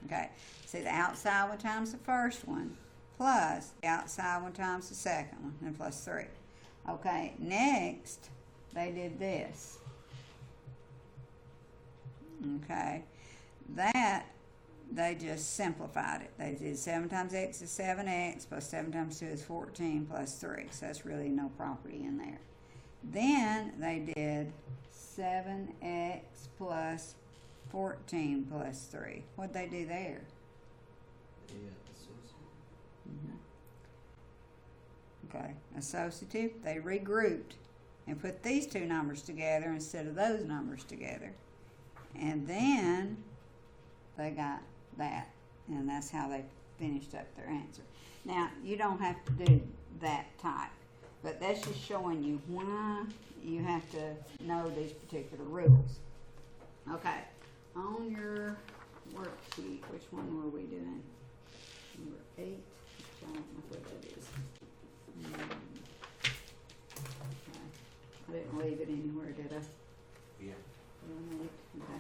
Okay, see the outside one times the first one, plus the outside one times the second one, and plus 3. Okay, next, they did this. Okay, that they just simplified it. They did 7 times x is 7x plus 7 times 2 is 14 plus 3. So that's really no property in there. Then they did 7x plus 14 plus 3. What'd they do there? Yeah, associate. Okay, associative, they regrouped and put these two numbers together instead of those numbers together. And then they got that, and that's how they finished up their answer. Now, you don't have to do that type, but that's just showing you why you have to know these particular rules. Okay, on your worksheet, which one were we doing? Number 8, I don't know what that is. Okay. I didn't leave it anywhere, did I? Yeah. Okay.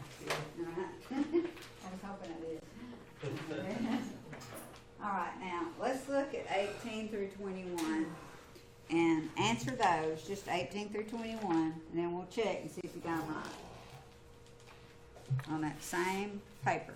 Alright. I was hoping I did. Alright, now let's look at 18 through 21 and answer those, just 18 through 21, and then we'll check and see if you got them right on that same paper.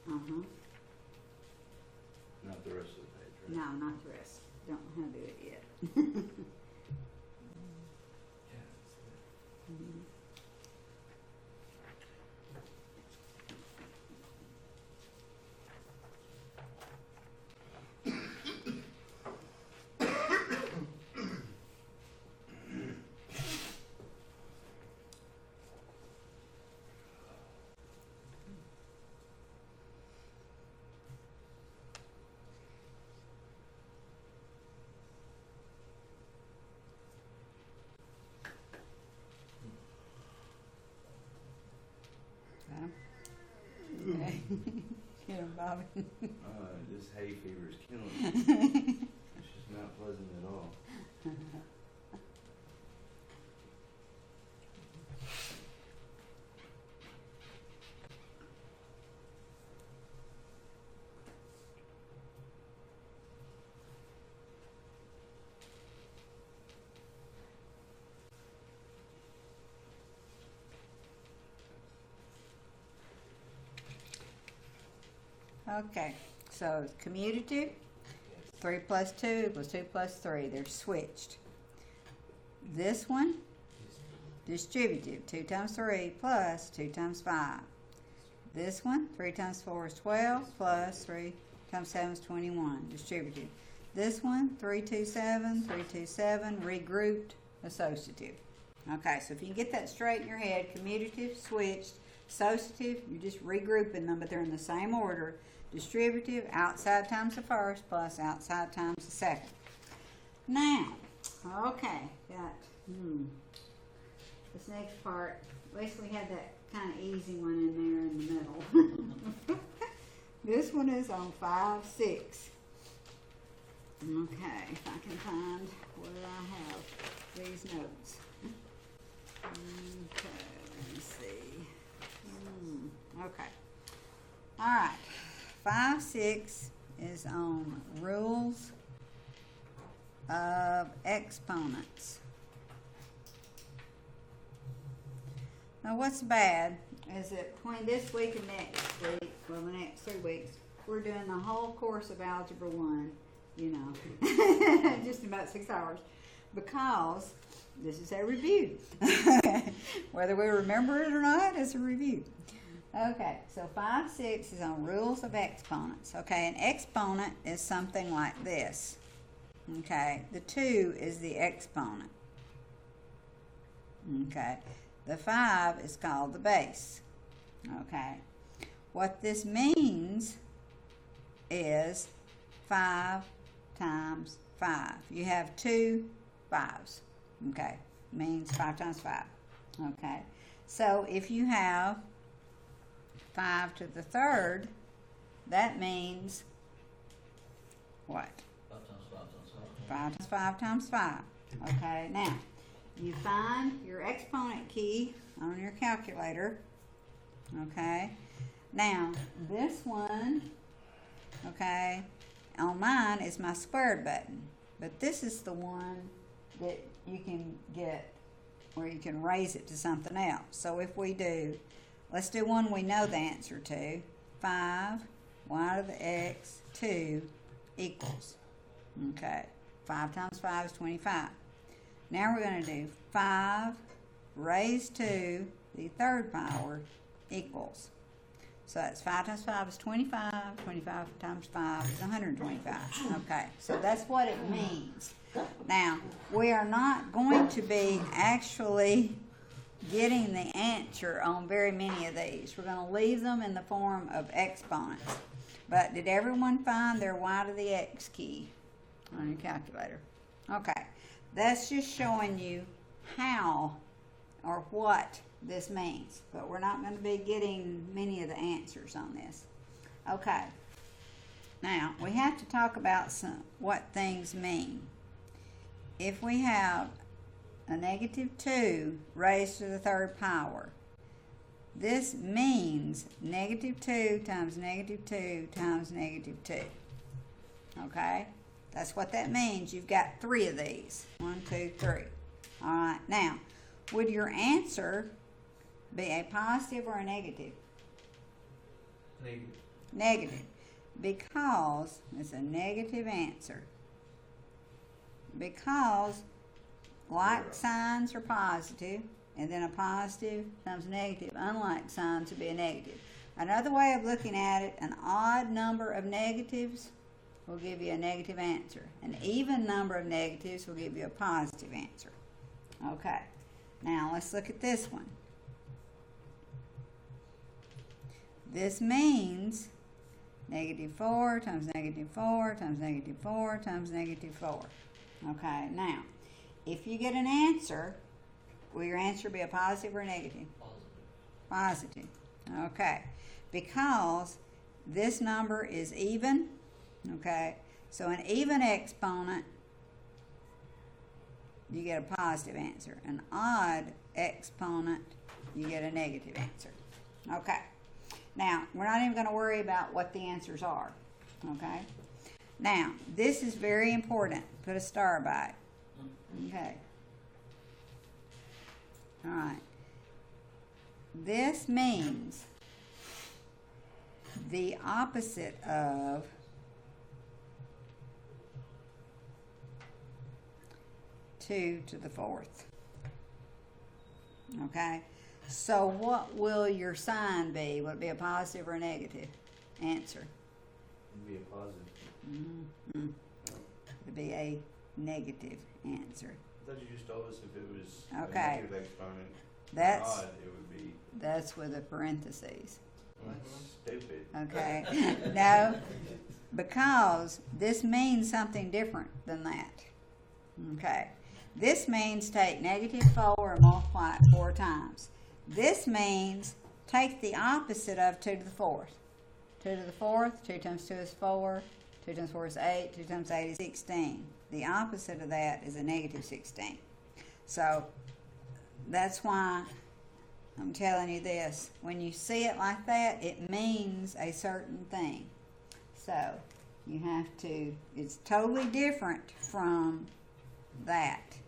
Uh-huh. Not the rest of the page, right? No, not the rest. Don't know how to do it yet. Mhm. Okay. Get him, Bobby. This hay fever is killing me. It's just not pleasant at all. Okay, so commutative, 3 plus 2 equals 2 plus 3. They're switched. This one, distributive, 2 times 3 plus 2 times 5. This one, 3 times 4 is 12 plus 3 times 7 is 21, distributive. This one, 3, 2, 7, 3, 2, 7, regrouped, associative. Okay, so if you can get that straight in your head, commutative, switched, associative, you're just regrouping them, but they're in the same order. Distributive, outside times the first plus outside times the second. Now, okay, got this next part. At least we had that kind of easy one in there in the middle. This one is on 5, 6. Okay, if I can find where I have these notes. Okay, let me see. Okay. All right. 5, 6 is on rules of exponents. Now, what's bad is that between this week and next week, well, the next 3 weeks, we're doing the whole course of Algebra 1, you know, just in about 6 hours, because this is a review. Whether we remember it or not, it's a review. Okay, so 5, 6 is on rules of exponents. Okay, an exponent is something like this. Okay, the 2 is the exponent. Okay, the 5 is called the base. Okay, what this means is 5 times 5. You have 2 5s. Okay, means 5 times 5. Okay, so if you have 5 to the third, that means what? 5 times 5 times 5. Okay, now you find your exponent key on your calculator. Okay, now this one, okay, on mine is my squared button, but this is the one that you can get where you can raise it to something else. So if we do, let's do one we know the answer to. 5 y to the x 2 equals, okay, 5 times 5 is 25. Now we're going to do 5 raised to the third power equals. So that's 5 times 5 is 25. 25 times 5 is 125. Okay, so that's what it means. Now, we are not going to be actually getting the answer on very many of these. We're going to leave them in the form of exponents. But did everyone find their y to the x key on your calculator? Okay, that's just showing you how or what this means. But we're not going to be getting many of the answers on this. Okay, now we have to talk about what things mean. If we have a -2 raised to the third power, this means -2 times -2 times -2. Okay? That's what that means. You've got 3 of these. 1, 2, 3. All right. Now, would your answer be a positive or a negative? Negative. Negative. Because it's a negative answer. Because like signs are positive, and then a positive times negative. Unlike signs would be a negative. Another way of looking at it, an odd number of negatives will give you a negative answer. An even number of negatives will give you a positive answer. Okay, now let's look at this one. This means -4 times -4 times -4 times -4. Okay, now, if you get an answer, will your answer be a positive or a negative? Positive. Okay, because this number is even, okay, so an even exponent, you get a positive answer. An odd exponent, you get a negative answer. Okay, now, we're not even going to worry about what the answers are, okay? Now, this is very important. Put a star by it. Okay. All right. This means the opposite of two to the fourth. Okay? So what will your sign be? Will it be a positive or a negative answer? It'd be a positive. Mm-hmm. It'd be a negative answer. I thought you just told us if it was Okay. a negative exponent That's odd, it would be that's with the parentheses. stupid. Okay. No, because this means something different than that. Okay. This means take -4 and multiply it 4 times. This means take the opposite of 2 to the 4th. 2 to the 4th, 2 times 2 is 4, 2 times 4 is 8, 2 times 8 is 16. The opposite of that is a -16. So that's why I'm telling you this. When you see it like that, it means a certain thing. So you have to, it's totally different from that.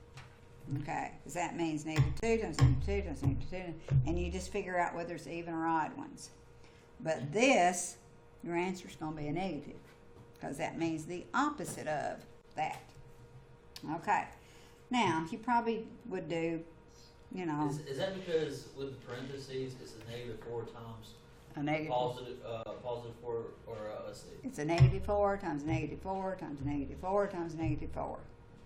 Okay, because that means -2 times -2 times -2, and you just figure out whether it's even or odd ones. But this, your answer is going to be a negative, because that means the opposite of that. Okay, now you probably would do, you know, Is that because with the parentheses, it's a -4 times a negative. positive 4, or let's see. It's a -4 times -4 times -4 times -4.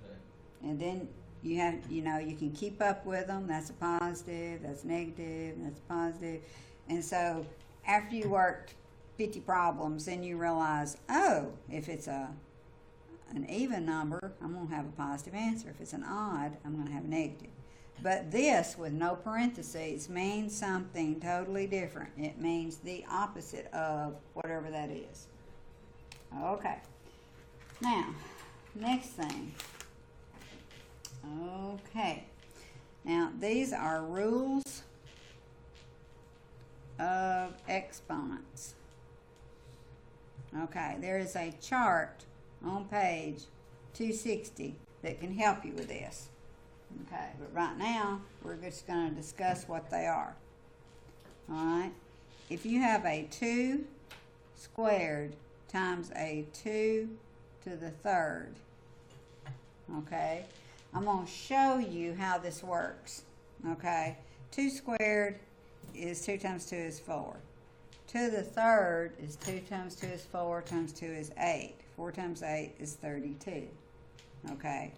Okay. And then you have, you know, you can keep up with them. That's a positive, that's negative, that's a positive. And so after you worked 50 problems, then you realize, oh, if it's an even number, I'm going to have a positive answer. If it's an odd, I'm going to have a negative. But this, with no parentheses, means something totally different. It means the opposite of whatever that is. Okay. Now, next thing. Okay. Now, these are rules of exponents. Okay, there is a chart on page 260 that can help you with this. Okay, but right now, we're just going to discuss what they are. Alright, if you have a 2 squared times a 2 to the third, okay, I'm going to show you how this works. Okay, 2 squared is 2 times 2 is 4. 2 to the third is 2 times 2 is 4 times 2 is 8. 4 times 8 is 32. Okay.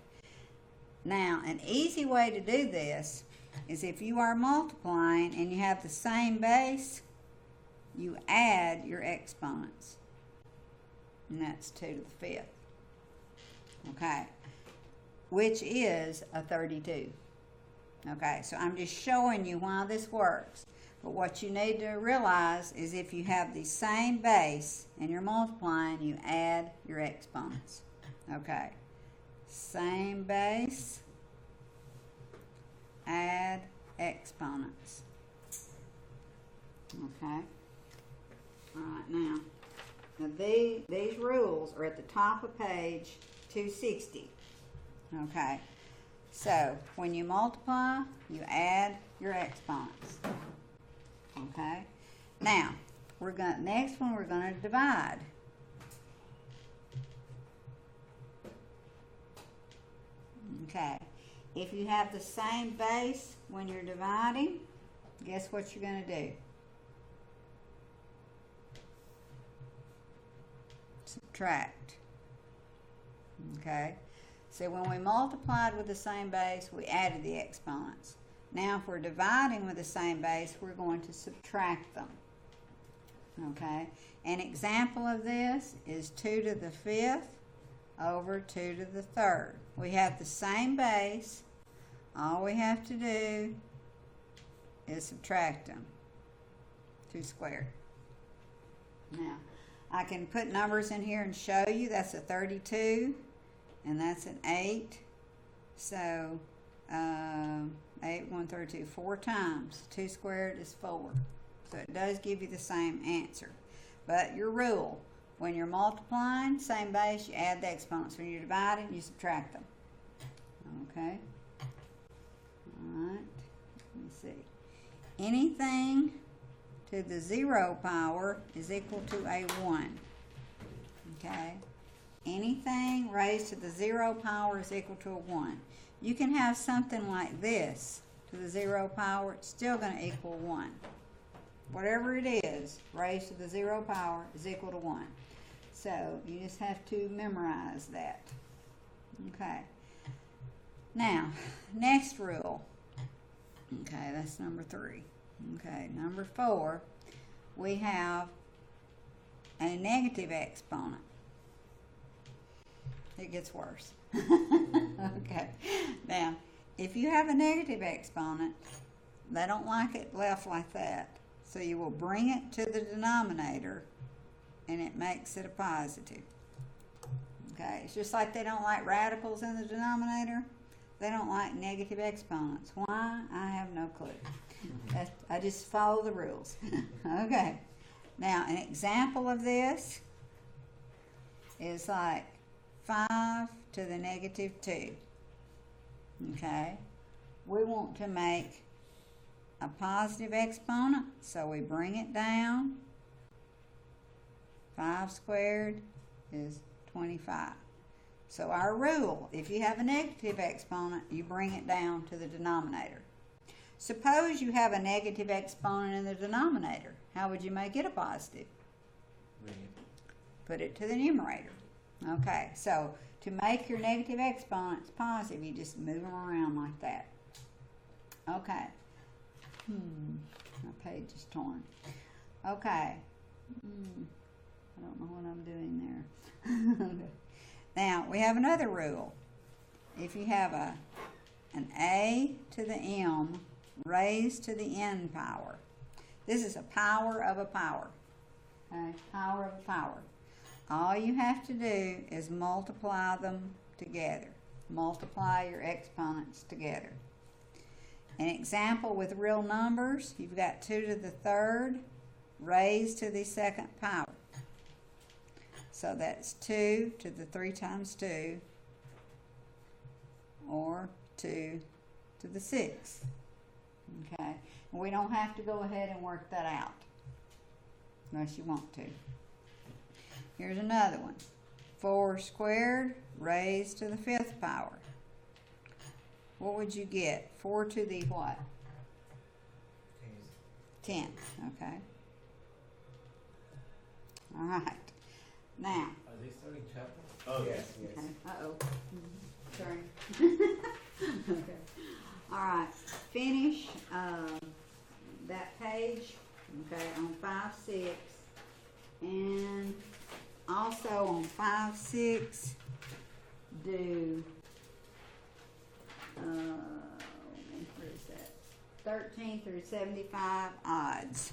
Now, an easy way to do this is if you are multiplying and you have the same base, you add your exponents. And that's 2 to the 5th. Okay. Which is a 32. Okay, so I'm just showing you why this works. But what you need to realize is if you have the same base and you're multiplying, you add your exponents. Okay. Same base, add exponents. Okay. Alright, now these rules are at the top of page 260. Okay. So, when you multiply, you add your exponents. Okay. Now, next one we're going to divide. Okay. If you have the same base when you're dividing, guess what you're going to do? Subtract. Okay. So when we multiplied with the same base, we added the exponents. Now if we're dividing with the same base, we're going to subtract them. Okay? An example of this is 2 to the 5th over 2 to the 3rd. We have the same base. All we have to do is subtract them. 2 squared. Now, I can put numbers in here and show you. That's a 32. And that's an 8. So, 8, 1, 32, 4 times. 2 squared is 4. So it does give you the same answer. But your rule, when you're multiplying, same base, you add the exponents. When you're dividing, you subtract them. Okay? Alright. Let me see. Anything to the 0 power is equal to a 1. Okay? Anything raised to the 0 power is equal to a 1. You can have something like this to the 0 power, it's still going to equal 1. Whatever it is, raised to the 0 power is equal to 1. So, you just have to memorize that. Okay. Now, next rule. Okay, that's number 3. Okay, number 4, we have a negative exponent. It gets worse. Okay. Now, if you have a negative exponent, they don't like it left like that. So you will bring it to the denominator, and it makes it a positive. Okay. It's just like they don't like radicals in the denominator. They don't like negative exponents. Why? I have no clue. I just follow the rules. Okay. Now, an example of this is like 5 to the negative 2. Okay? We want to make a positive exponent, so we bring it down. 5 squared is 25. So our rule, if you have a negative exponent, you bring it down to the denominator. Suppose you have a negative exponent in the denominator. How would you make it a positive? Put it to the numerator. Okay, so to make your negative exponents positive, you just move them around like that. Okay. My page is torn. Okay. I don't know what I'm doing there. Now, we have another rule. If you have an A to the M raised to the N power, this is a power of a power. Okay? Power of a power. All you have to do is multiply them together. Multiply your exponents together. An example with real numbers, you've got 2 to the third raised to the second power. So that's 2 to the 3 times 2, or 2 to the 6. Okay? And we don't have to go ahead and work that out, unless you want to. Here's another one. 4 squared raised to the 5th power. What would you get? 4 to the what? 10. Okay. All right. Now. Are they starting chapter? Oh, Yes, yes. Okay. Uh-oh. Sorry. Okay. All right. Finish that page, okay, on 5-6. And also on 5-6, do, where is that? 13 through 75 odds.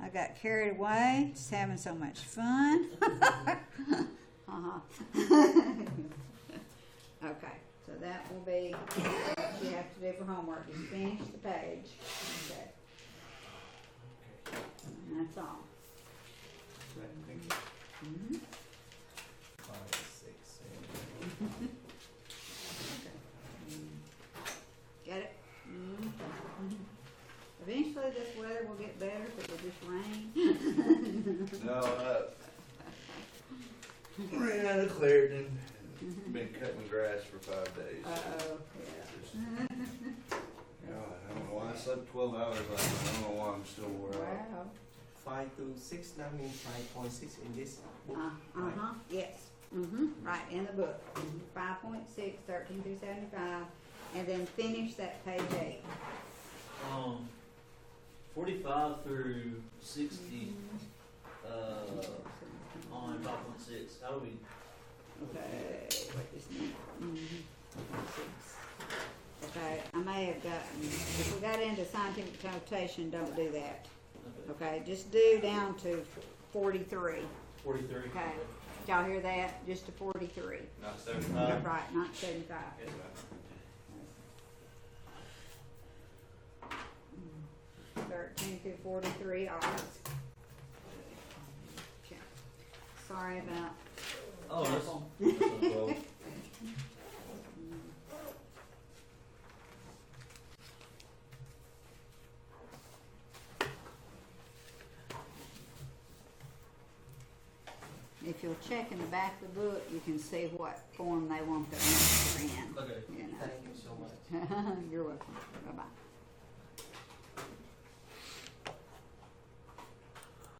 I got carried away, just having so much fun. Okay, so that will be what you have to do for homework, is finish the page. Okay. And that's all. Mm-hmm. 5, 6, 7. Get it? Mm-hmm. Eventually this weather will get better, if it will just rain. No, ran out of Clarendon. Been cutting grass for 5 days. Uh-oh, yeah. God, I don't know why I slept 12 hours last night. I don't know why I'm still wore out. Wow. 5 to 6, that means 5.6 in this book. Uh-huh, yes. Right, in the book. 5.6, 13 through 75, and then finish that page 8. 45 through 60 on 5.6. How do we? Okay, what is that? Okay, I may have gotten, if we got into scientific notation, don't do that. Okay, just do down to 43. 43. Okay, did y'all hear that? Just to 43. Not 75. Right, not 75. Yes, ma'am. 13 through 43 odds. Okay. Sorry about Oh, that's Apple. well. If you'll check in the back of the book, you can see what form they want their answer in. Okay. You know. Thank you so much. You're welcome. Bye-bye.